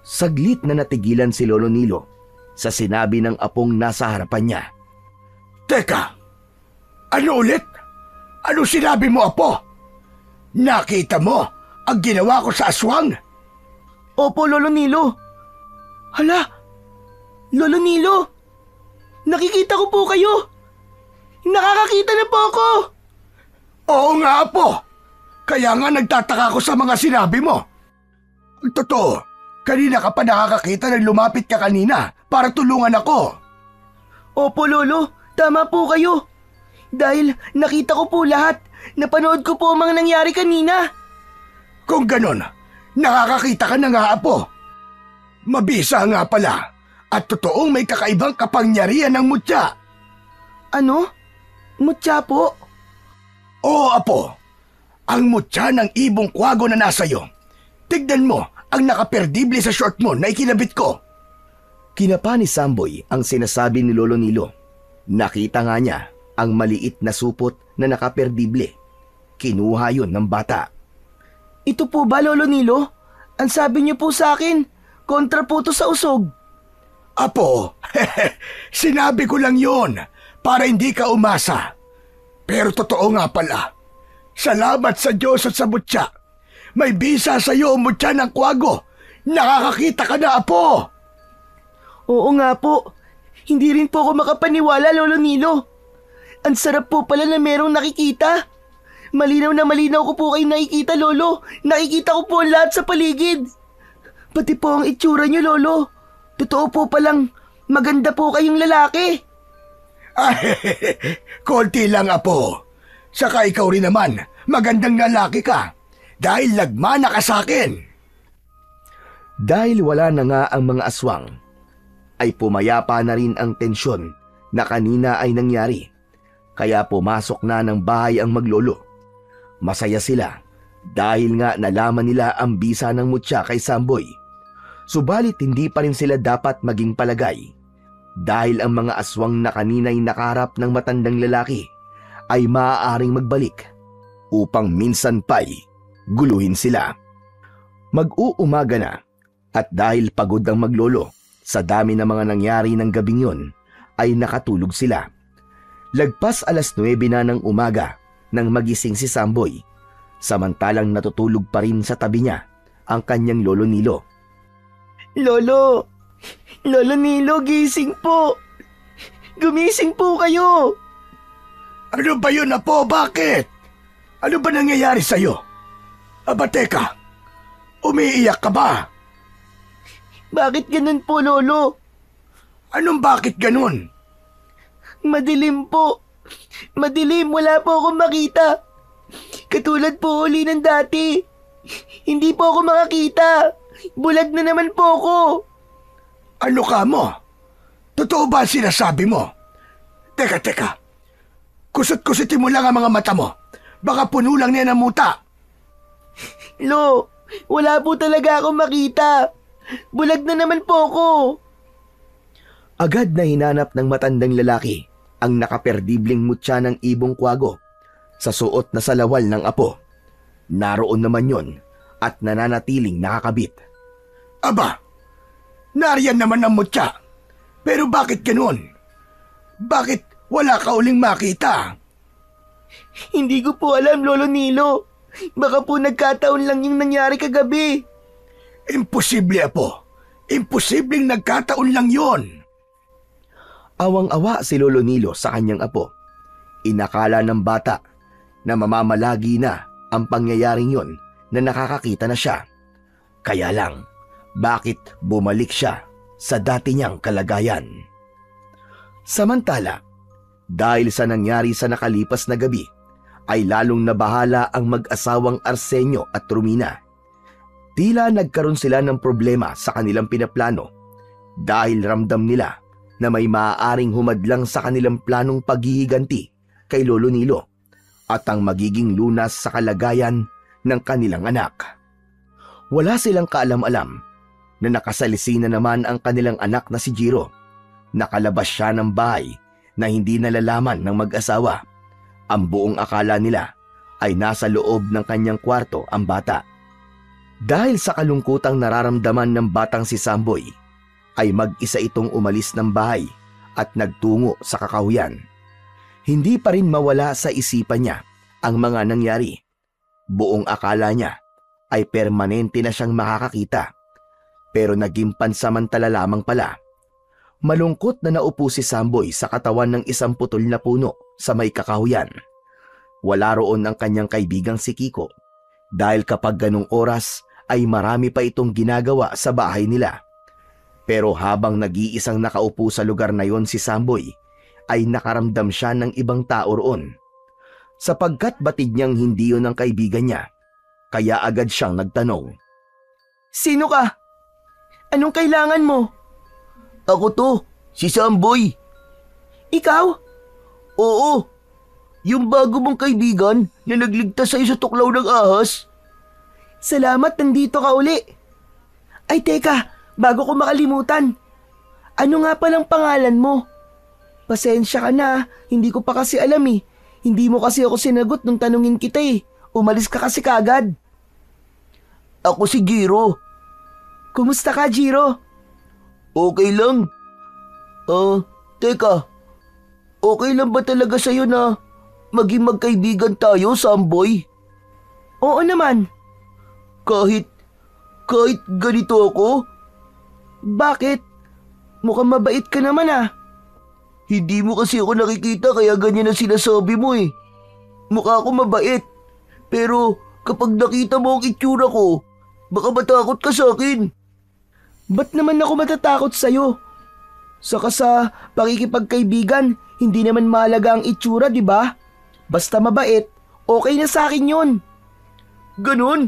Saglit na natigilan si Lolo Nilo sa sinabi ng apong nasa harapan niya. Teka, ano ulit? Ano sinabi mo, Apo? Nakita mo ang ginawa ko sa aswang? Opo, Lolo Nilo. Hala, Lolo Nilo, nakikita ko po kayo. Nakakakita na po ako. Oo nga, Apo. Kaya nga nagtataka ko sa mga sinabi mo. Totoo, kanina ka pa nakakakita nang lumapit ka kanina para tulungan ako. Opo, Lolo, tama po kayo. Dahil nakita ko po lahat. Napanood ko po ang mga nangyari kanina. Kung ganon, nakakakita ka na nga, Apo. Mabisa nga pala at totoong may kakaibang kapangyarihan ng mutya. Ano? Mutya po? Oo, Apo. Ang mutya ng ibong kwago na nasa iyo. Tignan mo ang nakaperdible sa short mo na ikinabit ko. Kinapa ni Samboy ang sinasabi ni Lolo Nilo. Nakita nga niya ang maliit na supot na nakaperdible. Kinuha yun ng bata. Ito po ba, Lolo Nilo? Ang sabi niyo po sa akin, kontra po to sa usog. Apo, sinabi ko lang yon para hindi ka umasa. Pero totoo nga pala. Salamat sa Diyos at sa mutya. May bisa sa iyo, mutya ng kwago. Nakakakita ka na, Apo. Oo nga po. Hindi rin po ako makapaniwala, Lolo Nilo. Ang sarap po pala na merong nakikita. Malinaw na malinaw ko po kayo nakikita, Lolo. Nakikita ko po ang lahat sa paligid. Pati po ang itsura niyo, Lolo. Totoo po palang maganda po kayong lalaki. Ay, konti lang, Apo. Saka ikaw rin naman, magandang lalaki ka. Dahil lagmana ka sa akin. Dahil wala na nga ang mga aswang, ay pumayapa na rin ang tensyon na kanina ay nangyari. Kaya pumasok na ng bahay ang maglolo. Masaya sila dahil nga nalaman nila ang bisa ng mutya kay Samboy. Subalit hindi pa rin sila dapat maging palagay dahil ang mga aswang na kanina'y nakaharap ng matandang lalaki ay maaaring magbalik upang minsan pa'y guluhin sila. Mag-uumaga na at dahil pagod ang maglolo sa dami ng mga nangyari ng gabing yun ay nakatulog sila. Lagpas 9:00 na ng umaga nang magising si Samboy, samantalang natutulog pa rin sa tabi niya ang kanyang Lolo Nilo. Lolo! Lolo Nilo, gising po! Gumising po kayo! Ano ba yun, Apo? Bakit? Ano ba nangyayari sa'yo? Aba, teka. Umiiyak ka ba? Bakit ganun po, Lolo? Anong bakit ganun? Madilim po. Madilim, wala po akong makita. Katulad po uli ng dati. Hindi po ako makakita. Bulag na naman po ako. Ano ka mo? Totoo ba ang sinasabi mo? Teka. Kusot-kusutin mo lang ang mga mata mo. Baka puno lang niya ng muta. Lo, wala po talaga akong makita. Bulag na naman po ako. Agad na hinanap ng matandang lalaki ang nakaperdibling mutya ng ibong kwago sa suot na salawal ng apo. Naroon naman yon at nananatiling nakakabit. Aba, nariyan naman ang mutya. Pero bakit ganun? Bakit wala ka uling makita? Hindi ko po alam, Lolo Nilo. Baka po nagkataon lang yung nangyari kagabi. Imposible, Apo. Imposibleng nagkataon lang yon. Awang-awa si Lolo Nilo sa kanyang apo. Inakala ng bata na mamamalagi na ang pangyayaring yon na nakakakita na siya. Kaya lang, bakit bumalik siya sa dati niyang kalagayan? Samantala, dahil sa nangyari sa nakalipas na gabi, ay lalong nabahala ang mag-asawang Arsenio at Romina. Tila nagkaroon sila ng problema sa kanilang pinaplano dahil ramdam nila na may maaaring humadlang sa kanilang planong paghihiganti kay Lolo Nilo at ang magiging lunas sa kalagayan ng kanilang anak. Wala silang kaalam-alam na nakasalisi na naman ang kanilang anak na si Jiro. Nakalabas siya ng bahay na hindi nalalaman ng mag-asawa. Ang buong akala nila ay nasa loob ng kanyang kwarto ang bata. Dahil sa kalungkutang nararamdaman ng batang si Samboy, ay mag-isa itong umalis ng bahay at nagtungo sa kakahuyan. Hindi pa rin mawala sa isipan niya ang mga nangyari. Buong akala niya ay permanente na siyang makakakita. Pero naging pansamantala lamang pala. Malungkot na naupo si Samboy sa katawan ng isang putol na puno sa may kakahuyan. Wala roon ang kanyang kaibigang si Kiko dahil kapag ganung oras ay marami pa itong ginagawa sa bahay nila. Pero habang nag-iisang nakaupo sa lugar na yon si Samboy, ay nakaramdam siya ng ibang tao roon. Sapagkat batid niyang hindi yun ang kaibigan niya, kaya agad siyang nagtanong. Sino ka? Anong kailangan mo? Ako to, si Samboy. Ikaw? Oo, yung bago mong kaibigan na nagligtas sa'yo sa tuklaw ng ahas. Salamat, nandito ka uli. Ay teka, bago ko makalimutan. Ano nga palang pangalan mo? Pasensya ka na, hindi ko pa kasi alam eh. Hindi mo kasi ako sinagot nung tanungin kita eh. Umalis ka kasi kagad. Ako si Jiro. Kumusta ka, Jiro? Okay lang. Teka. Okay lang ba talaga sa'yo na maging magkaibigan tayo, Samboy? Oo naman. Kahit ganito ako? Bakit? Mukhang mabait ka naman ah. Hindi mo kasi ako nakikita kaya ganyan ang sinasabi mo eh. Mukha ako mabait. Pero kapag nakita mo ang itsura ko, baka matakot ka sa akin. Ba't naman ako matatakot sa'yo? Saka sa pakikipagkaibigan, hindi naman mahalaga ang itsura, di ba? Basta mabait, okay na sa akin yun. Ganon?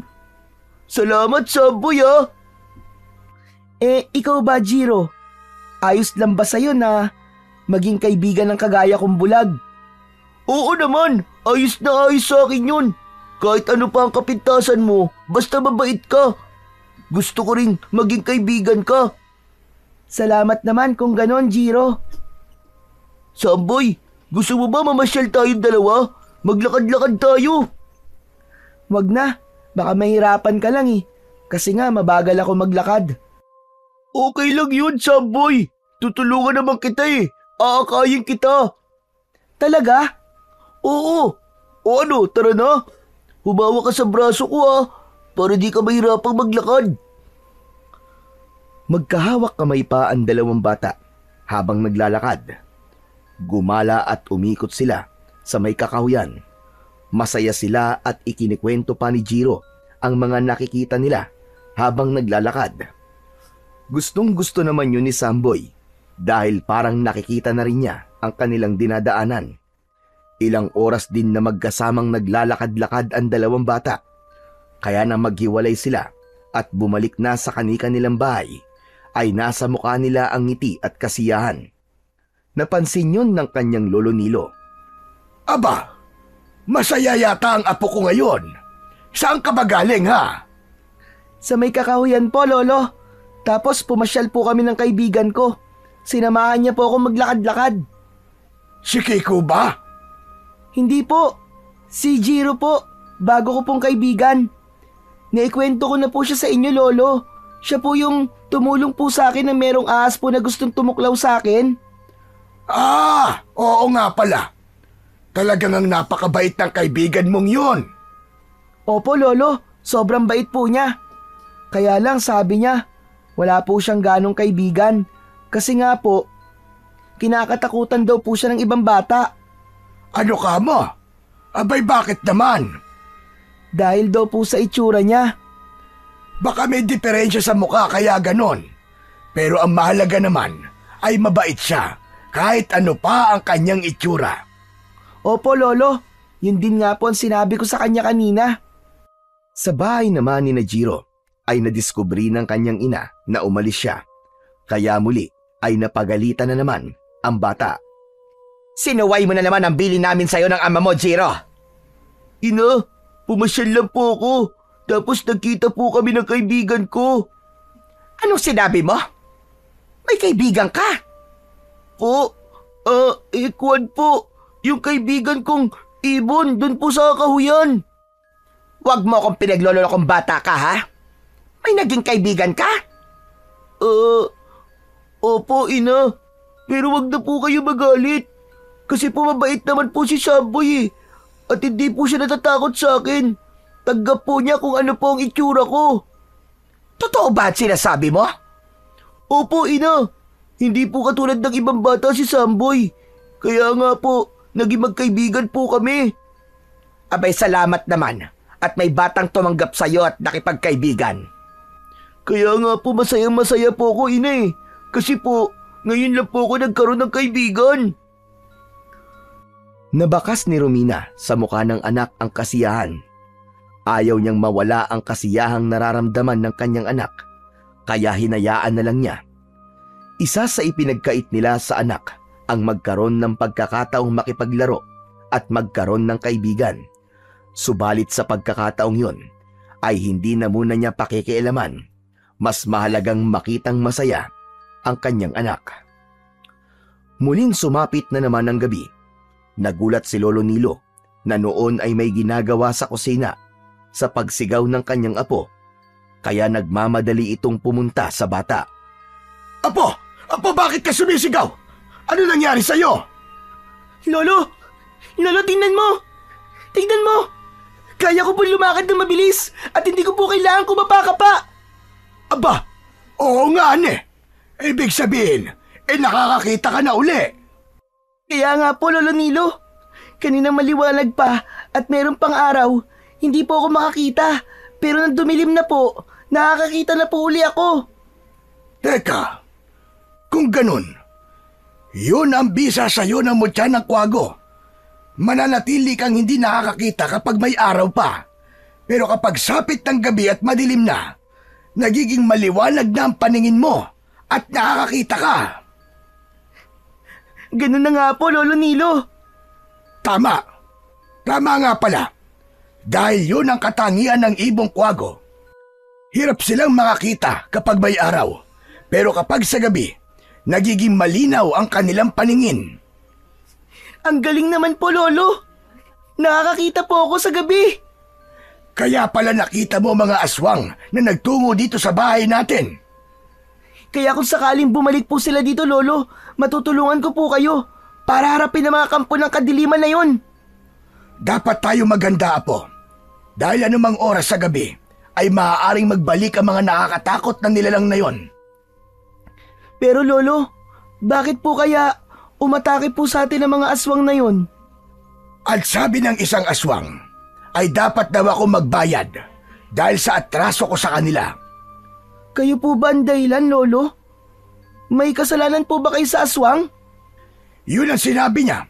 Salamat, Samboy ah. Ikaw ba, Jiro? Ayos lang ba sa'yo na maging kaibigan ng kagaya kong bulag? Oo naman, ayos na ayos sa akin yun. Kahit ano pa ang kapintasan mo, basta mabait ka. Gusto ko ring maging kaibigan ka. Salamat naman kung ganon, Jiro. Samboy, gusto mo ba mamasyal tayong dalawa? Maglakad-lakad tayo. Wag na, baka mahirapan ka lang eh. Kasi nga mabagal ako maglakad. Okay lang yun, Samboy. Tutulungan naman kita eh. Aakayin kita. Talaga? Oo. O ano, tara na. Humawa ka sa braso ko ah, para di ka mahirapang maglakad. Magkahawak kamay pa ang dalawang bata habang naglalakad. Gumala at umikot sila sa may kakahuyan. Masaya sila at ikinikwento pa ni Jiro ang mga nakikita nila habang naglalakad. Gustong-gusto naman yun ni Samboy dahil parang nakikita na rin niya ang kanilang dinadaanan. Ilang oras din na magkasamang naglalakad-lakad ang dalawang bata. Kaya na maghiwalay sila at bumalik na sa kani-kanilang bahay ay nasa mukha nila ang ngiti at kasiyahan. Napansin yun ng kanyang lolo Nilo. Aba, masaya yata ang apo ko ngayon. Saan ka ba galing ha? Sa may kakahuyan po, lolo. Tapos pumasyal po kami ng kaibigan ko. Sinamahan niya po ako maglakad-lakad. Si Kiko ba? Hindi po. Si Jiro po. Bago ko pong kaibigan. Naikwento ko na po siya sa inyo, lolo. Siya po yung tumulong po sa akin na merong ahas po na gustong tumuklaw sa akin. Ah, oo nga pala. Talagang ang napakabait ng kaibigan mong yun. Opo, lolo. Sobrang bait po niya. Kaya lang sabi niya, wala po siyang ganong kaibigan. Kasi nga po, kinakatakutan daw po siya ng ibang bata. Ano ka mo? Abay bakit naman? Dahil daw po sa itsura niya. Baka may diferensya sa mukha kaya ganon. Pero ang mahalaga naman ay mabait siya kahit ano pa ang kanyang itsura. Opo, lolo. Yun din nga po ang sinabi ko sa kanya kanina. Sa bahay naman ni Jiro ay nadiskubri ng kanyang ina na umalis siya. Kaya muli ay napagalitan na naman ang bata. Sinuway mo na naman ang bili namin sa'yo ng ama mo, Jiro. Ina, pumasyal lang po ako. Tapos nagkita po kami ng kaibigan ko. Anong sinabi mo? May kaibigan ka? Po, Kwan po. Yung kaibigan kong ibon dun po sa kahuyan. Huwag mo akong pinaglolokong bata ka, ha? May naging kaibigan ka? Opo, ina. Pero wag na po kayo magalit. Kasi po mabait naman po si Samboy eh. At hindi po siya natatakot sa akin. Tanggap po niya kung ano po ang itsura ko. Totoo ba at sinasabi mo? Opo, ina. Hindi po katulad ng ibang bata si Samboy. Kaya nga po, naging magkaibigan po kami. Abay, salamat naman. At may batang tumanggap sa'yo at nakipagkaibigan. Kaya nga po masayang-masaya po ako, ina eh. Kasi po, ngayon lang po ako nagkaroon ng kaibigan. Nabakas ni Romina sa mukha ng anak ang kasiyahan. Ayaw niyang mawala ang kasiyahang nararamdaman ng kanyang anak, kaya hinayaan na lang niya. Isa sa ipinagkait nila sa anak ang magkaroon ng pagkakataong makipaglaro at magkaroon ng kaibigan. Subalit sa pagkakataong yun, ay hindi na muna niya pakikialaman. Mas mahalagang makitang masaya ang kanyang anak. Muling sumapit na naman ang gabi. Nagulat si Lolo Nilo na noon ay may ginagawa sa kusina sa pagsigaw ng kanyang apo, kaya nagmamadali itong pumunta sa bata. Apo! Apo, bakit ka sumisigaw? Ano nangyari sa'yo? Lolo! Lolo, tingnan mo! Tingnan mo! Kaya ko po lumakad ng mabilis at hindi ko po kailangan kumapa pa! Aba, oo nga Ibig sabihin, nakakakita ka na uli. Kaya nga po, Lolo Nilo. Kaninang maliwanag pa at meron pang araw, hindi po ako makakita. Pero nang dumilim na po, nakakakita na po uli ako. Teka, kung ganun, yun ang bisa sa'yo ng mutya ng kwago. Mananatili kang hindi nakakakita kapag may araw pa. Pero kapag sapit ng gabi at madilim na, nagiging maliwanag na ang paningin mo at nakakakita ka. Ganun na nga po, Lolo Nilo. Tama. Tama nga pala. Dahil yun ang katangian ng ibong kwago. Hirap silang makakita kapag may araw. Pero kapag sa gabi, nagiging malinaw ang kanilang paningin. Ang galing naman po, Lolo. Nakakakita po ako sa gabi. Kaya pala nakita mo mga aswang na nagtungo dito sa bahay natin. Kaya kung sakaling bumalik po sila dito, Lolo, matutulungan ko po kayo para harapin ang mga kampo ng kadiliman na yon. Dapat tayo maganda, Apo. Dahil anumang oras sa gabi ay maaaring magbalik ang mga nakakatakot na nilalang na yon. Pero Lolo, bakit po kaya umatake po sa atin ang mga aswang na yon? At sabi ng isang aswang ay dapat daw ako magbayad dahil sa atraso ko sa kanila. Kayo po ba ang dahilan, Lolo? May kasalanan po ba kayo sa aswang? Yun ang sinabi niya.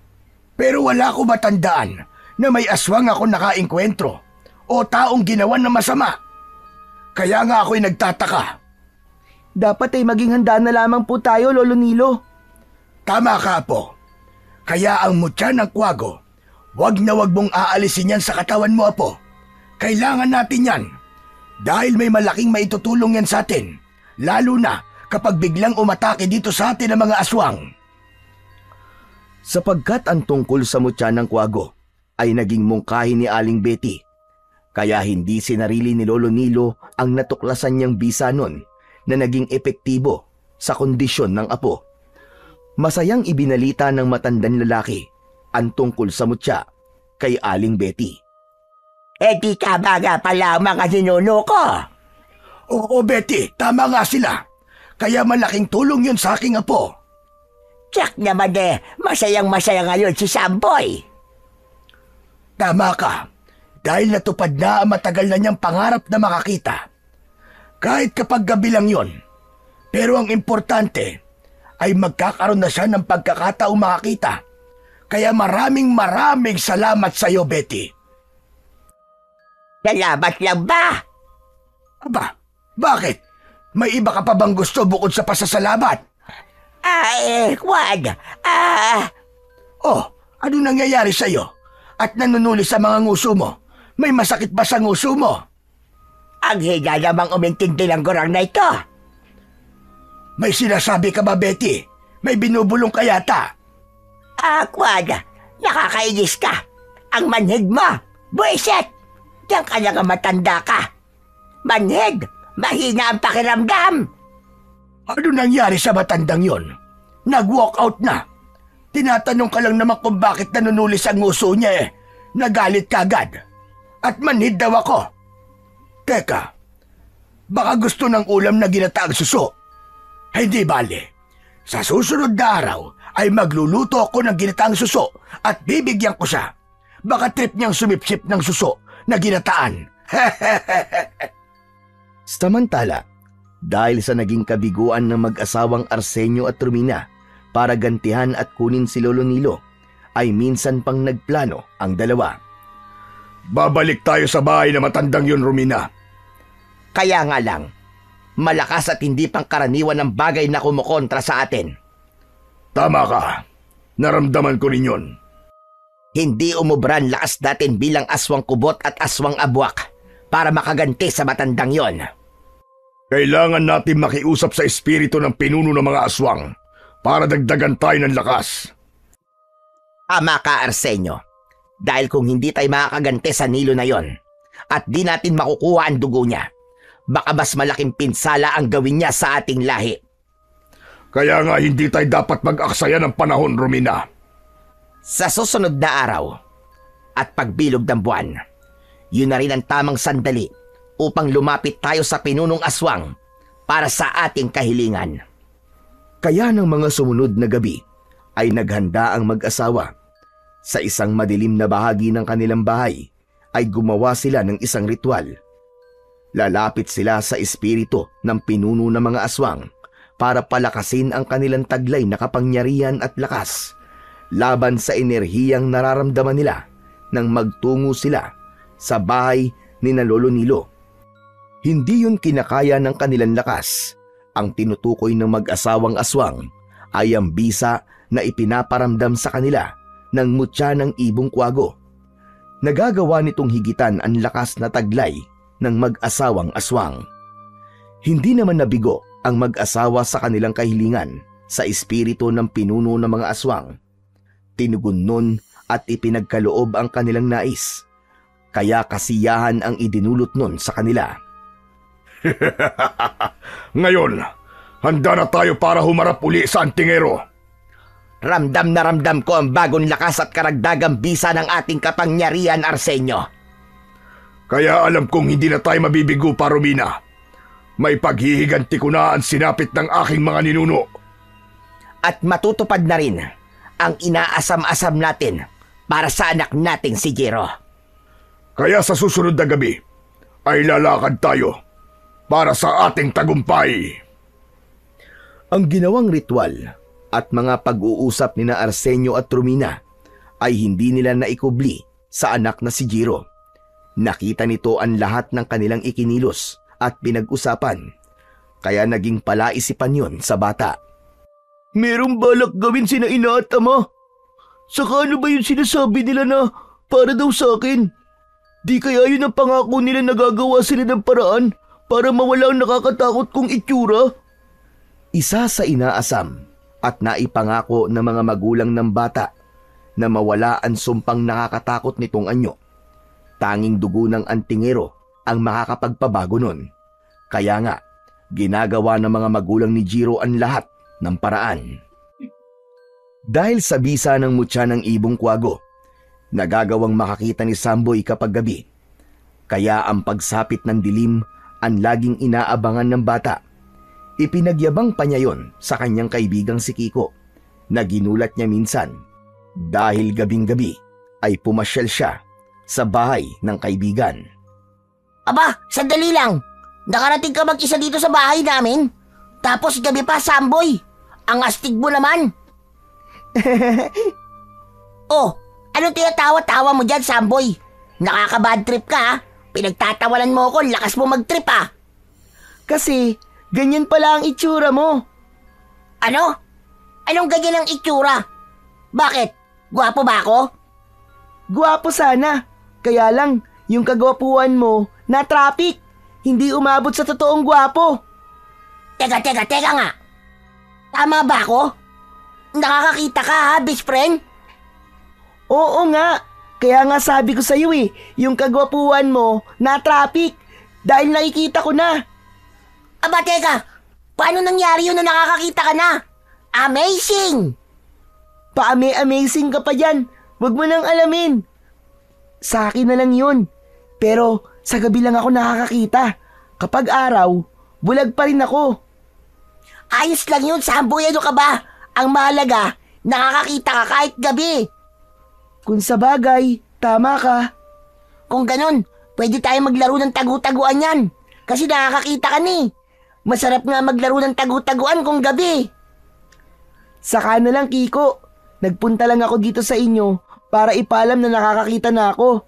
Pero wala ko matandaan na may aswang ako nakainkwentro o taong ginawan na masama. Kaya nga ako'y nagtataka. Dapat ay maging handa na lamang po tayo, Lolo Nilo. Tama ka, Apo. Kaya ang mutya ng kwago, wag na wag mong aalisin yan sa katawan mo, Apo. Kailangan natin yan. Dahil may malaking maitutulong yan sa atin, lalo na kapag biglang umatake dito sa atin ang mga aswang. Sapagkat ang tungkol sa mutya ng kwago ay naging mungkahi ni Aling Betty, kaya hindi sinarili ni Lolo Nilo ang natuklasan niyang bisa nun na naging epektibo sa kondisyon ng apo. Masayang ibinalita ng matandang lalaki ang tungkol sa mutya kay Aling Betty. Di ka ba nga pala ang mga sinuno ko? Oo, Betty, tama nga sila. Kaya malaking tulong yun sa aking apo. Tsak naman masayang-masaya ngayon si Samboy. Tama ka, dahil natupad na ang matagal na niyang pangarap na makakita. Kahit kapag gabi lang yon. Pero ang importante ay magkakaroon na siya ng pagkakataong makakita. Kaya maraming salamat sa iyo, Betty. Salamat lang ba? Aba, bakit? May iba ka pa bang gusto bukod sa pasasalamat? Wag. Oh, ano nangyayari sa iyo? At nanunuli sa mga nguso mo? May masakit ba sa nguso mo? Ang higa namang umintindi ng gurang na ito. May sinasabi ka ba, Betty? May binubulong ka yata. Wag. Nakakainis ka. Ang manhid mo. Buisit! Diyan ka na nga matanda ka. Manhid! Mahina ang pakiramdam! Ano nangyari sa matandang yon? Nag-walk out na. Tinatanong ka lang naman kung bakit nanunulis ang nguso niya Nagalit ka agad. At manhid daw ako. Teka, baka gusto ng ulam na ginataang suso. Hindi bale. Sa susunod na araw ay magluluto ako ng ginataang suso at bibigyan ko siya. Baka trip niyang sumipsip ng suso na ginataan. Samantala, dahil sa naging kabiguan ng mag-asawang Arsenio at Romina para gantihan at kunin si Lolo Nilo, ay minsan pang nagplano ang dalawa. Babalik tayo sa bahay na matandang yun, Romina. Kaya nga lang, malakas at hindi pangkaraniwan ang bagay na kumukontra sa atin. Tama ka. Naramdaman ko rin yun. Hindi umubran lakas natin bilang aswang kubot at aswang abwak para makaganti sa matandang yon. Kailangan natin makiusap sa espiritu ng pinuno ng mga aswang para dagdagan tayo ng lakas. Tama ka, Arsenio. Dahil kung hindi tayo makakaganti sa Nilo na yon at di natin makukuha ang dugo niya, baka mas malaking pinsala ang gawin niya sa ating lahi. Kaya nga hindi tayo dapat mag-aksaya ng panahon, Romina. Sa susunod na araw at pagbilog ng buwan, yun na rin ang tamang sandali upang lumapit tayo sa pinunong aswang para sa ating kahilingan. Kaya ng mga sumunod na gabi ay naghanda ang mag-asawa. Sa isang madilim na bahagi ng kanilang bahay ay gumawa sila ng isang ritual. Lalapit sila sa espiritu ng pinuno ng mga aswang para palakasin ang kanilang taglay na kapangyarihan at lakas laban sa enerhiyang nararamdaman nila nang magtungo sila sa bahay ni Lolo Nilo. Hindi yun kinakaya ng kanilang lakas. Ang tinutukoy ng mag-asawang aswang ay ang bisa na ipinaparamdam sa kanila ng mutya ng ibong kwago. Nagagawa nitong higitan ang lakas na taglay ng mag-asawang aswang. Hindi naman nabigo ang mag-asawa sa kanilang kahilingan sa espiritu ng pinuno ng mga aswang. Tinugon nun at ipinagkaloob ang kanilang nais. Kaya kasiyahan ang idinulot nun sa kanila. Ngayon, handa na tayo para humarap uli sa antingero. Ramdam na ramdam ko ang bagong lakas at karagdagang bisa ng ating kapangyarihan, Arsenio. Kaya alam kong hindi na tayo mabibigo pa, Romina. May paghihiganti ko na ang sinapit ng aking mga ninuno. At matutupad na rin ang inaasam-asam natin para sa anak nating si Jiro. Kaya sa susunod na gabi ay lalakad tayo para sa ating tagumpay. Ang ginawang ritual at mga pag-uusap ni na Arsenio at Romina ay hindi nila naikubli sa anak na si Jiro. Nakita nito ang lahat ng kanilang ikinilos at pinag-usapan, kaya naging palaisipan yun sa bata. Merong balak gawin sina ina at ama? Saka ano ba yung sinasabi nila na para daw sa akin? Di kaya yun ang pangako nila na gagawa sila ng paraan para mawala ang nakakatakot kong itsura? Isa sa inaasam at naipangako ng mga magulang ng bata na mawala ang sumpang nakakatakot nitong anyo. Tanging dugo ng antingero ang makakapagpabago nun. Kaya nga, ginagawa ng mga magulang ni Jiro ang lahat ng paraan. Dahil sa bisa ng mutya ng ibong kwago, nagagawang makakita ni Samboy kapag gabi. Kaya ang pagsapit ng dilim ang laging inaabangan ng bata. Ipinagyabang pa niya yon sa kanyang kaibigang si Kiko na ginulat niya minsan dahil gabing-gabi ay pumasyal siya sa bahay ng kaibigan. Aba, sandali lang. Nakarating ka mag-isa dito sa bahay namin. Tapos gabi pa, Samboy. Ang astig mo naman. Oh, anong tinatawa-tawa mo dyan, Samboy? Nakaka-bad trip ka, ha? Pinagtatawanan mo ako, lakas mo mag-trip, ha? Kasi, ganyan pala ang itsura mo. Ano? Anong ganyan ang itsura? Bakit? Gwapo ba ako? Gwapo sana. Kaya lang, yung kagwapuan mo, na-traffic. Hindi umabot sa totoong gwapo. Teka nga. Tama ba ako? Nakakakita ka, ha, best friend? Oo nga. Kaya nga sabi ko sa'yo yung kagwapuan mo, na-traffic. Dahil nakikita ko na. Aba, teka. Paano nangyari yun na nakakakita ka na? Amazing! Pa-amazing ka pa dyan. Huwag mo nang alamin. Sa akin na lang yun. Pero sa gabi lang ako nakakakita. Kapag araw, bulag pa rin ako. Ayos lang yun, Samboy. Ano ka ba? Ang mahalaga, nakakakita ka kahit gabi. Kung sa bagay, tama ka. Kung ganun, pwede tayo maglaro ng tagu-taguan yan. Kasi nakakakita ka ni. Masarap nga maglaro ng tagu-taguan kung gabi. Saka na lang, Kiko. Nagpunta lang ako dito sa inyo para ipaalam na nakakakita na ako.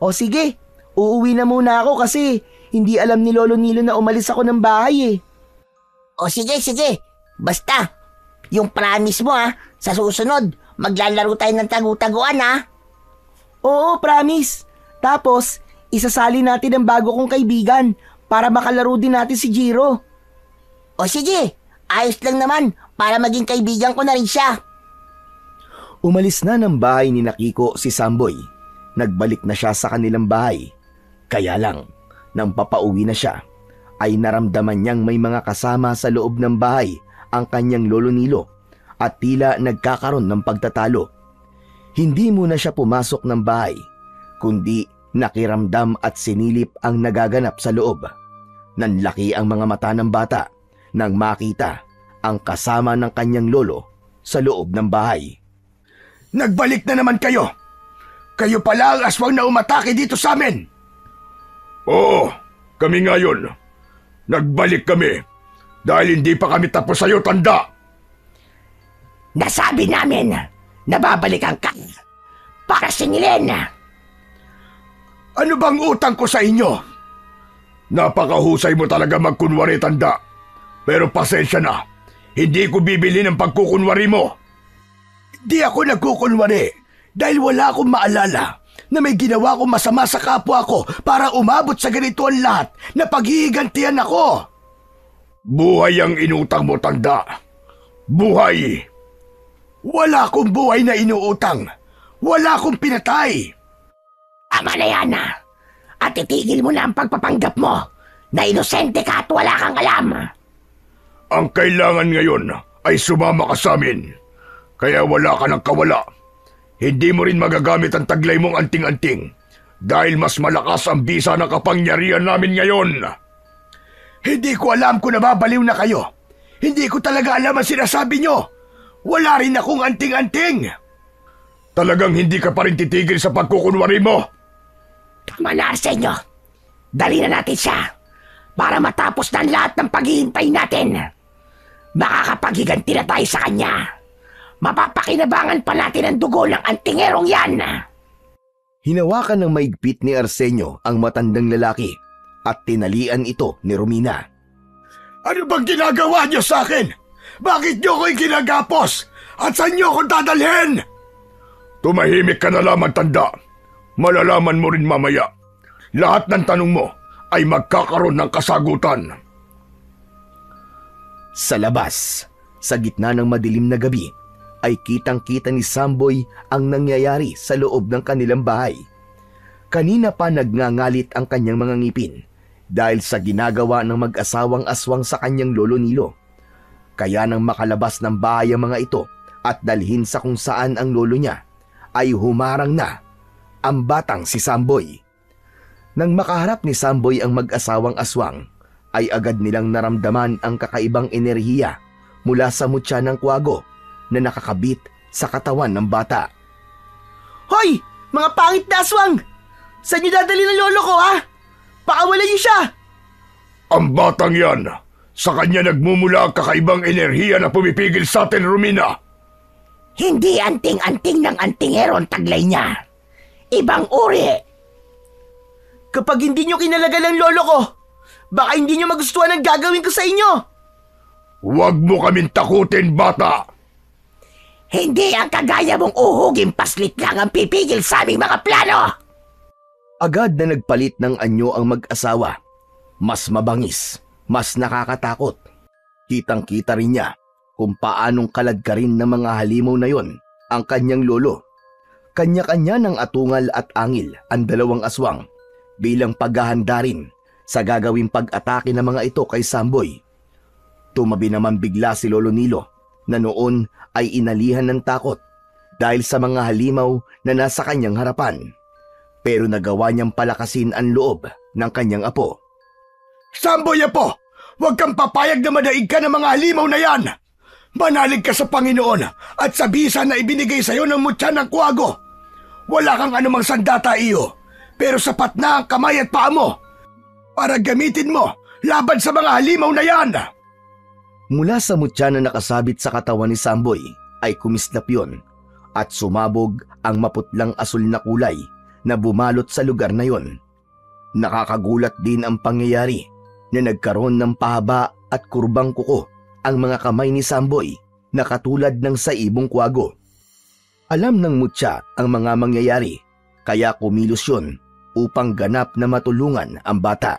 O sige, uuwi na muna ako kasi hindi alam ni Lolo Nilo na umalis ako ng bahay eh. O sige, basta, yung promise mo sa susunod, maglalaro tayo ng tagu-taguan Oo, promise. Tapos, isasali natin ang bago kong kaibigan para makalaro din natin si Jiro. O sige, ayos lang naman para maging kaibigan ko na rin siya. Umalis na ng bahay ni Kiko si Samboy. Nagbalik na siya sa kanilang bahay. Kaya lang, nang papauwi na siya, ay naramdaman niyang may mga kasama sa loob ng bahay ang kanyang Lolo Nilo at tila nagkakaroon ng pagtatalo. Hindi muna siya pumasok ng bahay, kundi nakiramdam at sinilip ang nagaganap sa loob. Nanlaki ang mga mata ng bata nang makita ang kasama ng kanyang lolo sa loob ng bahay. Nagbalik na naman kayo! Kayo pala ang aswang na umatake dito sa amin! Oo, kami ngayon. Nagbalik kami dahil hindi pa kami tapos sa'yo, tanda! Nasabi namin na babalikan ka para singilin. Ano bang utang ko sa inyo? Napakahusay mo talaga magkunwari, tanda. Pero pasensya na, hindi ko bibili ng pagkukunwari mo. Di ako nagkukunwari dahil wala akong maalala na may ginawa akong masama sa kapwa ko para umabot sa ganito ang lahat na paghihigantihan ako. Buhay ang inutang mo, tanda. Buhay. Wala akong buhay na inuutang. Wala akong pinatay. Tama na yan at itigil mo na ang pagpapanggap mo na inosente ka at wala kang alam. Ang kailangan ngayon ay sumama ka sa amin. Kaya wala ka ng kawala. Hindi mo rin magagamit ang taglay mong anting-anting dahil mas malakas ang bisa ng kapangyarihan namin ngayon. Hindi ko alam kung nababaliw na kayo. Hindi ko talaga alam ang sinasabi nyo. Wala rin akong anting-anting. Talagang hindi ka pa rin titigil sa pagkukunwari mo. Tama na, Arsenio. Dali na natin siya para matapos na lahat ng paghihintay natin. Makakapaghiganti na tayo sa kanya. Mapapakinabangan pa natin ang dugo ng antingerong yan. Hinawakan ng maigpit ni Arsenio ang matandang lalaki at tinalian ito ni Romina. Ano bang ginagawa niyo sa akin? Bakit niyo ko'y ginagapos? At saan niyo akong dadalhin? Tumahimik ka na lamang, tanda. Malalaman mo rin mamaya. Lahat ng tanong mo ay magkakaroon ng kasagutan. Sa labas, sa gitna ng madilim na gabi, ay kitang-kita ni Samboy ang nangyayari sa loob ng kanilang bahay. Kanina pa nagngangalit ang kanyang mga ngipin dahil sa ginagawa ng mag-asawang aswang sa kanyang Lolo Nilo. Kaya nang makalabas ng bahay ang mga ito at dalhin sa kung saan ang lolo niya, ay humarang na ang batang si Samboy. Nang makaharap ni Samboy ang mag-asawang aswang, ay agad nilang naramdaman ang kakaibang enerhiya mula sa mutya ng kwago na nakakabit sa katawan ng bata. Hoy! Mga pangit na aswang! Saan niyo dadali ng lolo ko, Pakawalan niyo siya! Ang batang yan, sa kanya nagmumula ang kakaibang enerhiya na pumipigil sa atin, Romina. Hindi anting-anting ng antingero ang taglay niya. Ibang uri. Kapag hindi niyo kinalagal ang lolo ko, baka hindi niyo magustuhan ang gagawin ko sa inyo! Huwag mo kaming takutin, bata! Hindi ang kagaya mong uhuging paslit lang ang pipigil sa aming mga plano! Agad na nagpalit ng anyo ang mag-asawa. Mas mabangis, mas nakakatakot. Kitang-kita rin niya kung paanong kaladkarin ng mga halimaw na yon ang kanyang lolo. Kanya-kanya ng atungal at angil ang dalawang aswang bilang paghahanda rin sa gagawing pag-atake ng mga ito kay Samboy. Tumabi naman bigla si Lolo Nilo na noon ay inalihan ng takot dahil sa mga halimaw na nasa kanyang harapan. Pero nagawa niyang palakasin ang loob ng kanyang apo. Samboy, apo! Huwag kang papayag na madaig ka ng mga halimaw na yan! Manalig ka sa Panginoon at sa bisa na ibinigay sa iyo ng mutya ng kwago. Wala kang anumang sandata, iyo, pero sapat na ang kamay at paa mo para gamitin mo laban sa mga halimaw na yan! Mula sa mutya na nakasabit sa katawan ni Samboy ay kumislap yun at sumabog ang maputlang asul na kulay na bumalot sa lugar na yon. Nakakagulat din ang pangyayari na nagkaroon ng pahaba at kurbang kuko ang mga kamay ni Samboy na katulad ng sa ibong kwago. Alam ng Mutya ang mga mangyayari kaya kumilos yun upang ganap na matulungan ang bata.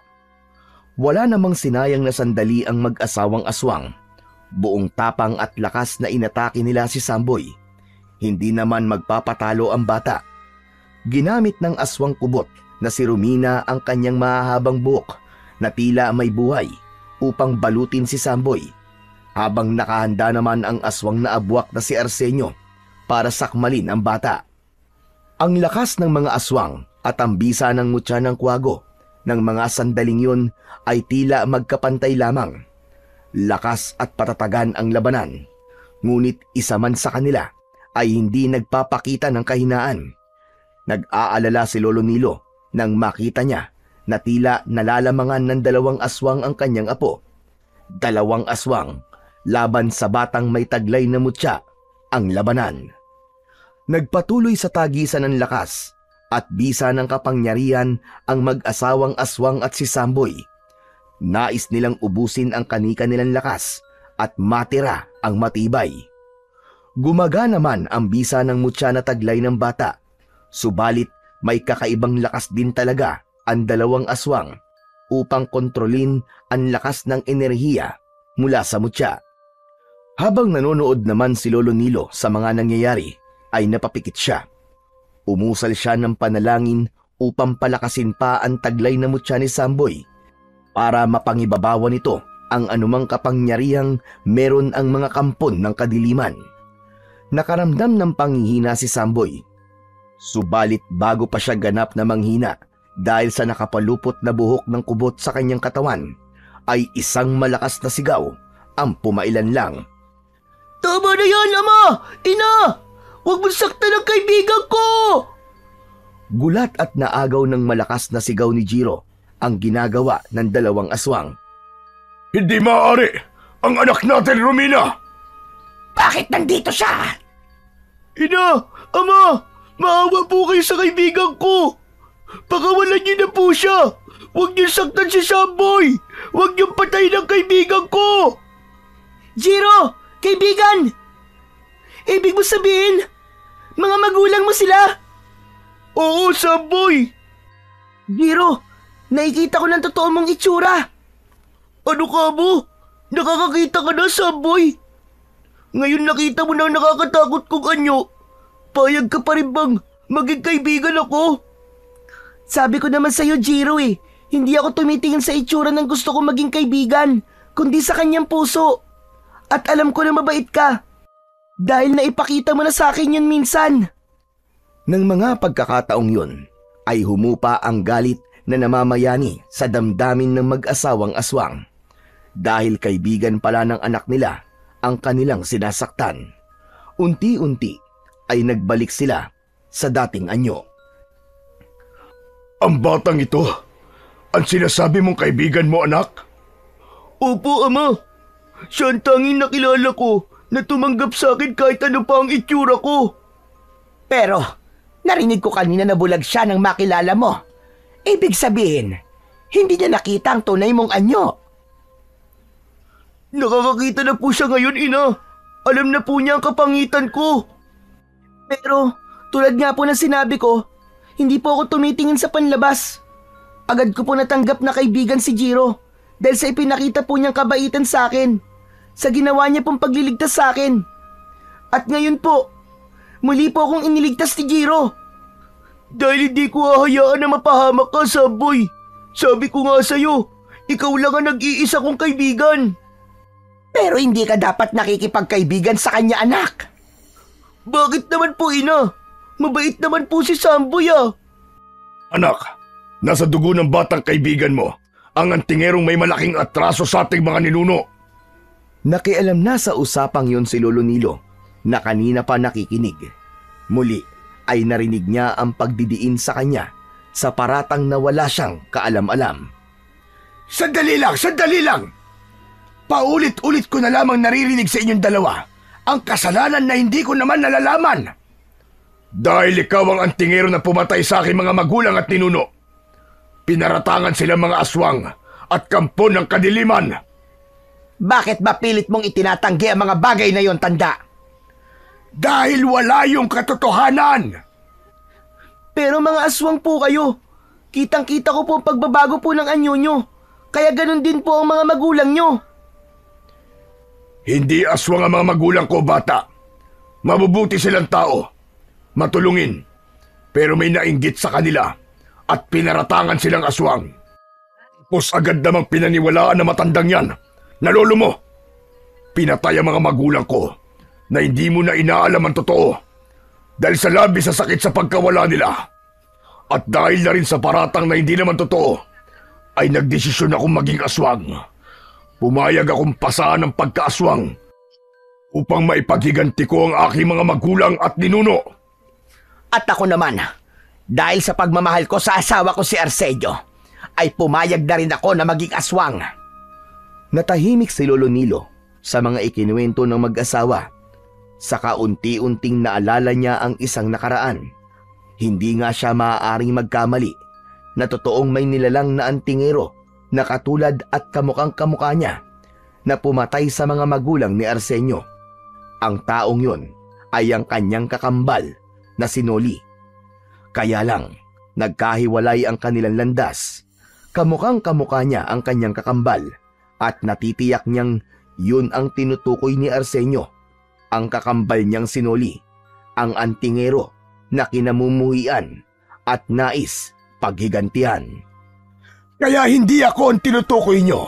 Wala namang sinayang na sandali ang mag-asawang aswang. Buong tapang at lakas na inatake nila si Samboy. Hindi naman magpapatalo ang bata. Ginamit ng aswang kubot na si Romina ang kanyang mahahabang buhok na tila may buhay upang balutin si Samboy, habang nakahanda naman ang aswang na abwak na si Arsenio para sakmalin ang bata. Ang lakas ng mga aswang at ang bisa ng Mutya ng kwago ng mga sandaling yun ay tila magkapantay lamang. Lakas at patatagan ang labanan, ngunit isa man sa kanila ay hindi nagpapakita ng kahinaan. Nag-aalala si Lolo Nilo nang makita niya na tila nalalamangan ng 2 aswang ang kanyang apo. 2 aswang laban sa batang may taglay na Mutya ang labanan. Nagpatuloy sa tagisan ng lakas at bisa ng kapangyarihan ang mag-asawang aswang at si Samboy. Nais nilang ubusin ang kanika nilang lakas at matira ang matibay. Gumagana naman ang bisa ng Mutya na taglay ng bata, subalit may kakaibang lakas din talaga ang 2 aswang upang kontrolin ang lakas ng enerhiya mula sa Mutya. Habang nanonood naman si Lolo Nilo sa mga nangyayari ay napapikit siya. Umusal siya ng panalangin upang palakasin pa ang taglay na Mutya ni Samboy para mapangibabawan nito ang anumang kapangyarihang meron ang mga kampon ng kadiliman. Nakaramdam ng panghihina si Samboy. Subalit bago pa siya ganap na manghina dahil sa nakapalupot na buhok ng kubot sa kanyang katawan, ay isang malakas na sigaw ang pumailan lang. Tama na yan, Ama! Ina! Huwag mo saktan ang kaibigan ko! Gulat at naagaw ng malakas na sigaw ni Jiro ang ginagawa ng 2 aswang. Hindi maaari! Ang anak natin, Romina! Bakit nandito siya? Ina! Ama! Maawa po kayo sa kaibigan ko! Pakawalan niyo na po siya! Huwag niyo saktan si Samboy! Huwag niyo patayin ang kaibigan ko! Jiro! Kaibigan! Ibig mo sabihin, mga magulang mo sila? Oo, Samboy! Jiro, nakikita ko ng totoo mong itsura. Ano ka mo? Nakakakita ka na, Samboy? Ngayon nakita mo na nakakatakot kong anyo. Payag ka pa rin bang maging kaibigan ako? Sabi ko naman sa'yo, Jiro hindi ako tumitingin sa itsura ng gusto kong maging kaibigan, kundi sa kanyang puso. At alam ko na mabait ka. Dahil naipakita mo na sa akin yun minsan. Nang mga pagkakataong yun, ay humupa ang galit na namamayani sa damdamin ng mag-asawang aswang. Dahil kaibigan pala ng anak nila ang kanilang sinasaktan. Unti-unti ay nagbalik sila sa dating anyo. Ang batang ito, ang sinasabi mong kaibigan mo, anak? Opo, Ama. Siya ang tanging nakilala ko na tumanggap sa akin kahit ano pa ang itsura ko. Pero, narinig ko kanina na bulag siya nang makilala mo. Ibig sabihin, hindi niya nakita ang tunay mong anyo. Nakakakita na po siya ngayon, Ina. Alam na po niya ang kapangitan ko. Pero, tulad nga po ng sinabi ko, hindi po ako tumitingin sa panlabas. Agad ko po natanggap na kaibigan si Jiro dahil sa ipinakita po niyang kabaitan sa akin, sa ginawa niya pong pagliligtas sa akin. At ngayon po, muli po akong iniligtas ni Jiro. Dahil hindi ko hahayaan na mapahamak ka, Samboy. Sabi ko nga sa'yo, ikaw lang ang nag-iisa kong kaibigan. Pero hindi ka dapat nakikipagkaibigan sa kanya, anak. Bakit naman po, Ina? Mabait naman po si Samboy, Anak, nasa dugo ng batang kaibigan mo ang antingerong may malaking atraso sa ating mga ninuno. Nakialam na sa usapang yon si Lolo Nilo na kanina pa nakikinig. Muli ay narinig niya ang pagdidiin sa kanya sa paratang na wala siyang kaalam-alam. Sandali lang! Paulit-ulit ko na lamang naririnig sa inyong dalawa ang kasalanan na hindi ko naman nalalaman. Dahil ikaw ang antingero na pumatay sa aking mga magulang at ninuno. Pinaratangan sila mga aswang at kampo ng kadiliman. Bakit ba pilit mong itinatanggi ang mga bagay na yon, tanda? Dahil wala yung katotohanan. Pero mga aswang po kayo. Kitang-kita ko po ang pagbabago po ng anyo nyo. Kaya ganun din po ang mga magulang nyo. Hindi aswang ang mga magulang ko, bata. Mabubuti silang tao. Matulungin. Pero may nainggit sa kanila at pinaratangan silang aswang. Tapos agad namang pinaniwalaan na matandang yan na lolo mo. Pinatay ang mga magulang ko na hindi mo na inaalam ang totoo dahil sa labis sa sakit sa pagkawala nila. At dahil na rin sa paratang na hindi naman totoo, ay nagdesisyon akong maging aswang. Pumayag akong pasaan ng pagkaaswang upang maipaghiganti ko ang aking mga magulang at ninuno. At ako naman, dahil sa pagmamahal ko sa asawa ko si Arsenio, ay pumayag na rin ako na maging aswang. Natahimik si Lolo Nilo sa mga ikinuwento ng mag-asawa. Saka unti-unting naalala niya ang isang nakaraan. Hindi nga siya maaaring magkamali na totoong may nilalang na antingero na katulad at kamukhang kamukha niya na pumatay sa mga magulang ni Arsenio. Ang taong yun ay ang kanyang kakambal na si Noli. Kaya lang, nagkahiwalay ang kanilang landas. Kamukhang kamukha niya ang kanyang kakambal at natitiyak niyang yun ang tinutukoy ni Arsenio. Ang kakambal niyang si Noli, ang antingero na kinamumuhian at nais paghigantihan. Kaya hindi ako ang tinutukoy nyo.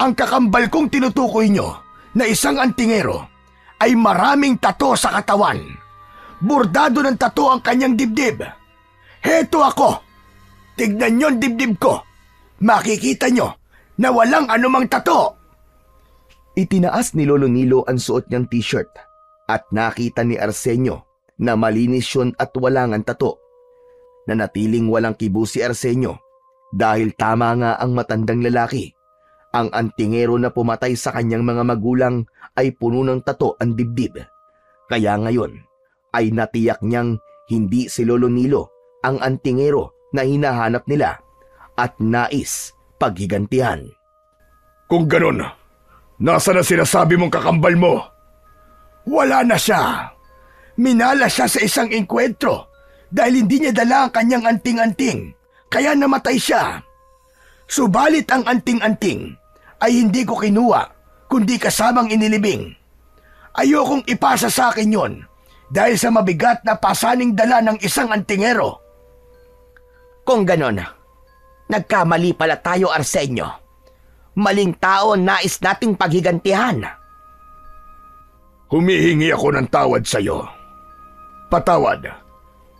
Ang kakambal kong tinutukoy nyo na isang antingero ay maraming tato sa katawan. Bordado ng tato ang kanyang dibdib. Heto ako. Tignan nyo ang dibdib ko. Makikita nyo na walang anumang tato. Itinaas ni Lolo Nilo ang suot niyang t-shirt at nakita ni Arsenio na malinis yun at walang ang tato. Nanatiling walang kibo si Arsenio dahil tama nga ang matandang lalaki. Ang antingero na pumatay sa kanyang mga magulang ay puno ng tato ang dibdib. Kaya ngayon ay natiyak niyang hindi si Lolo Nilo ang antingero na hinahanap nila at nais paghigantihan. Kung ganon, nasa na sinasabi mong kakambal mo? Wala na siya. Minala siya sa isang engkwentro dahil hindi niya dala ang kanyang anting-anting, kaya namatay siya. Subalit ang anting-anting ay hindi ko kinuha, kundi kasamang inilibing. Ayokong ipasa sa akin yon dahil sa mabigat na pasaning dala ng isang antingero. Kung ganon, nagkamali pala tayo, Arsenio. Maling tao ang nais nating paghigantihan. Humihingi ako ng tawad sa iyo. Patawad.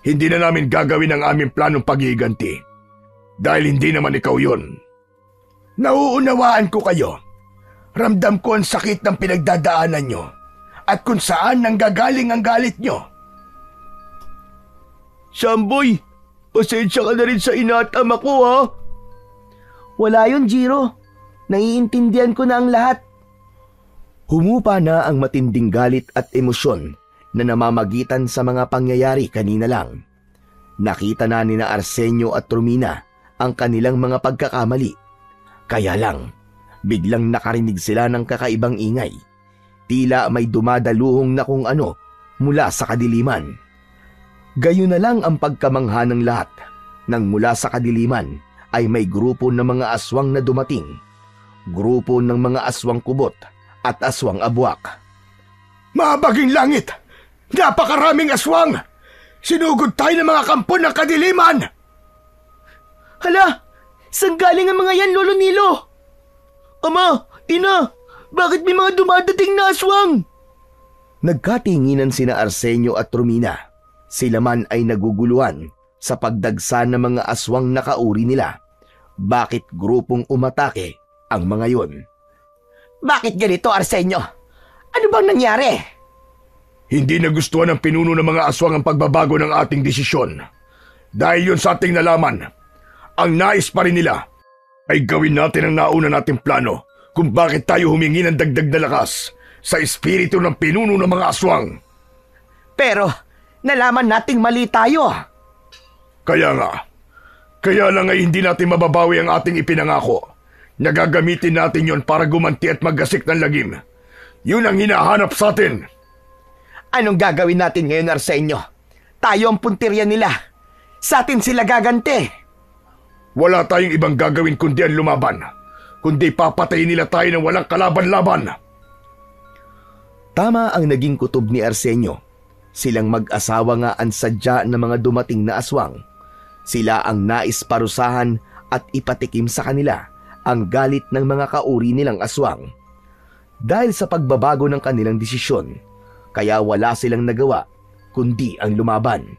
Hindi na namin gagawin ang aming planong paghiganti dahil hindi naman ikaw yun. Nauunawaan ko kayo. Ramdam ko ang sakit ng pinagdadaanan nyo at kung saan nanggagaling ang galit nyo. Samboy, pasensya ka na rin sa ina at ama ko, ha? Wala yun, Jiro. Naiintindihan ko na ang lahat. Humupa na ang matinding galit at emosyon na namamagitan sa mga pangyayari kanina lang. Nakita na ni na Arsenio at Romina ang kanilang mga pagkakamali. Kaya lang, biglang nakarinig sila ng kakaibang ingay. Tila may dumadaluhong na kung ano mula sa kadiliman. Gayon na lang ang pagkamangha ng lahat nang mula sa kadiliman ay may grupo ng mga aswang na dumating. Grupo ng mga aswang kubot at aswang abwak. Mabaging langit! Napakaraming aswang! Sinugod tayo ng mga kampo ng kadiliman! Hala! Saan galing ang mga yan, Lolo Nilo? Ama! Ina! Bakit may mga dumadating na aswang? Nagkatinginan sina Arsenio at Romina. Sila man ay naguguluhan sa pagdagsa ng mga aswang na kauri nila. Bakit grupong umatake ang mga yon? Bakit ganito, Arsenio? Ano bang nangyari? Hindi nagustuhan ng pinuno ng mga aswang ang pagbabago ng ating desisyon. Dahil yun sa ating nalaman, ang nais pa rin nila ay gawin natin ang nauna nating plano kung bakit tayo humingi ng dagdag na lakas sa espiritu ng pinuno ng mga aswang. Pero, Nalaman nating mali tayo. Kaya lang ay hindi natin mababawi ang ating ipinangako. Nagagamitin natin yon para gumanti at maggasik ng lagim. Yun ang hinahanap sa atin. Anong gagawin natin ngayon, Arsenio? Tayo ang puntirya nila. Sa atin sila gaganti. Wala tayong ibang gagawin kundi ang lumaban. Kundi papatayin nila tayo ng walang kalaban-laban. Tama ang naging kutob ni Arsenio. Silang mag-asawa nga ang sadya ng mga dumating na aswang. Sila ang nais parusahan at ipatikim sa kanila ang galit ng mga kauri nilang aswang. Dahil sa pagbabago ng kanilang desisyon, kaya wala silang nagawa kundi ang lumaban.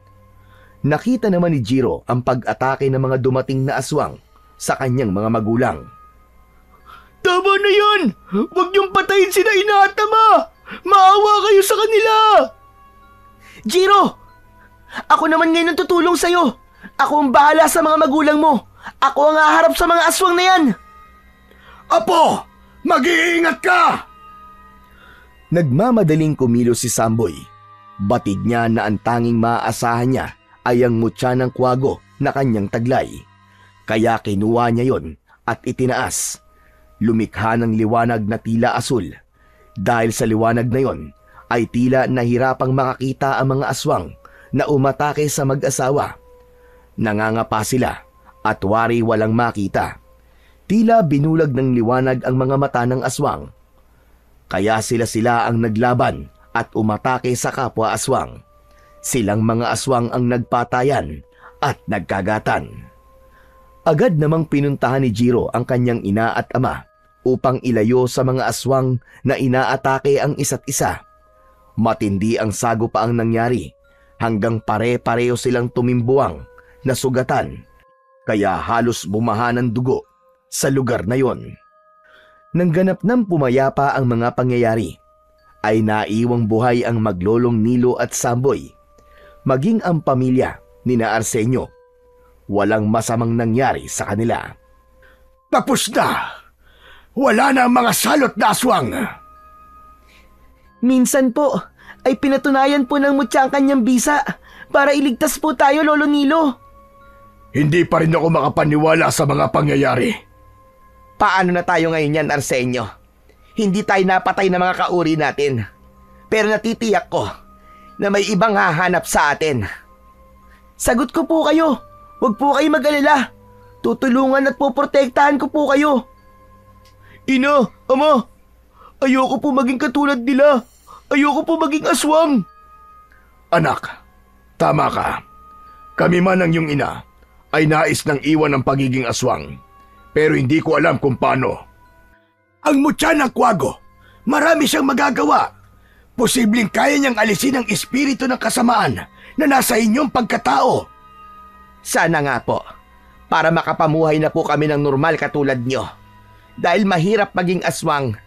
Nakita naman ni Jiro ang pag-atake ng mga dumating na aswang sa kanyang mga magulang. Tama na yan! Huwag niyong patayin sila ina at ama! Maawa kayo sa kanila! Jiro! Ako naman ngayon ang tutulong sa'yo. Ako ang bahala sa mga magulang mo. Ako ang haharap sa mga aswang na yan. Apo! Mag-iingat ka! Nagmamadaling kumilos si Samboy. Batid niya na ang tanging maaasahan niya ay ang mutya ng kwago na kanyang taglay. Kaya kinuha niya yon at itinaas. Lumikha ng liwanag na tila asul. Dahil sa liwanag na yon ay tila nahirapang makakita ang mga aswang na umatake sa mag-asawa. Nangangapa sila at wari walang makita. Tila binulag ng liwanag ang mga mata ng aswang. Kaya sila ang naglaban at umatake sa kapwa aswang. Silang mga aswang ang nagpatayan at nagkagatan. Agad namang pinuntahan ni Jiro ang kanyang ina at ama upang ilayo sa mga aswang na inaatake ang isa't isa. Matindi ang sago pa ang nangyari hanggang pare-pareho silang tumimbuang na sugatan, kaya halos bumaha ng dugo sa lugar na yon. Nang ganap nang pumayapa ang mga pangyayari, ay naiwang buhay ang maglolong Nilo at Samboy, maging ang pamilya ni na Arsenio. Walang masamang nangyari sa kanila. Tapos na! Wala na ang mga salot na aswang! Minsan po, ay pinatunayan po ng mutya ang kanyang bisa para iligtas po tayo, Lolo Nilo. Hindi pa rin ako makapaniwala sa mga pangyayari. Paano na tayo ngayon yan, Arsenio? Hindi tayo napatay ng mga kauri natin. Pero natitiyak ko na may ibang hahanap sa atin. Sagot ko po kayo. Huwag po kayo mag-alala. Tutulungan at poprotektahan ko po kayo. Ina, ama, ayoko po maging katulad nila. Ayoko po maging aswang. Anak, tama ka. Kami man ang iyong ina ay nais ng iwan ng pagiging aswang. Pero hindi ko alam kung paano. Ang mutya ng kwago, marami siyang magagawa. Posibleng kaya niyang alisin ang espiritu ng kasamaan na nasa inyong pagkatao. Sana nga po, para makapamuhay na po kami ng normal katulad niyo. Dahil mahirap maging aswang,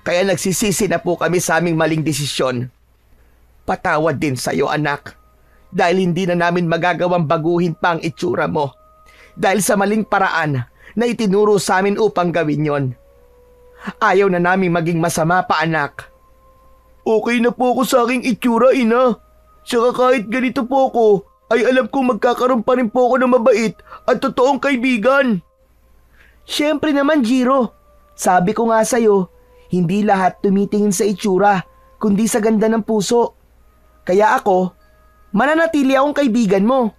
kaya nagsisisi na po kami sa aming maling desisyon. Patawad din sa'yo, anak, dahil hindi na namin magagawang baguhin pa ang itsura mo. Dahil sa maling paraan na itinuro sa amin upang gawin yon. Ayaw na namin maging masama pa, anak. Okay na po ako sa aking itsura, ina. Saka kahit ganito po ako, ay alam kong magkakaroon pa rin po ako ng mabait at totoong kaibigan. Siyempre naman, Jiro. Sabi ko nga sa'yo, hindi lahat tumitingin sa itsura, kundi sa ganda ng puso. Kaya ako, mananatili akong kaibigan mo.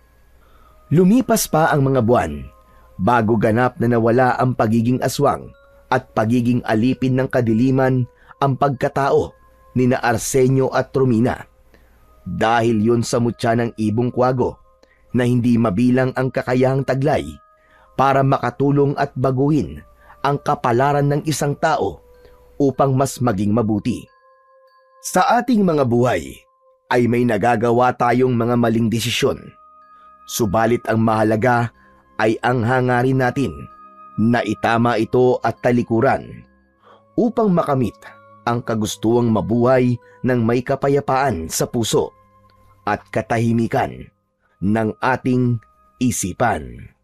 Lumipas pa ang mga buwan bago ganap na nawala ang pagiging aswang at pagiging alipin ng kadiliman ang pagkatao ni na Arsenio at Romina. Dahil yun sa mutya ng ibong kwago na hindi mabilang ang kakayahang taglay para makatulong at baguhin ang kapalaran ng isang tao upang mas maging mabuti. Sa ating mga buhay ay may nagagawa tayong mga maling desisyon. Subalit ang mahalaga ay ang hangarin natin na itama ito at talikuran upang makamit ang kagustuhang mabuhay ng may kapayapaan sa puso at katahimikan ng ating isipan.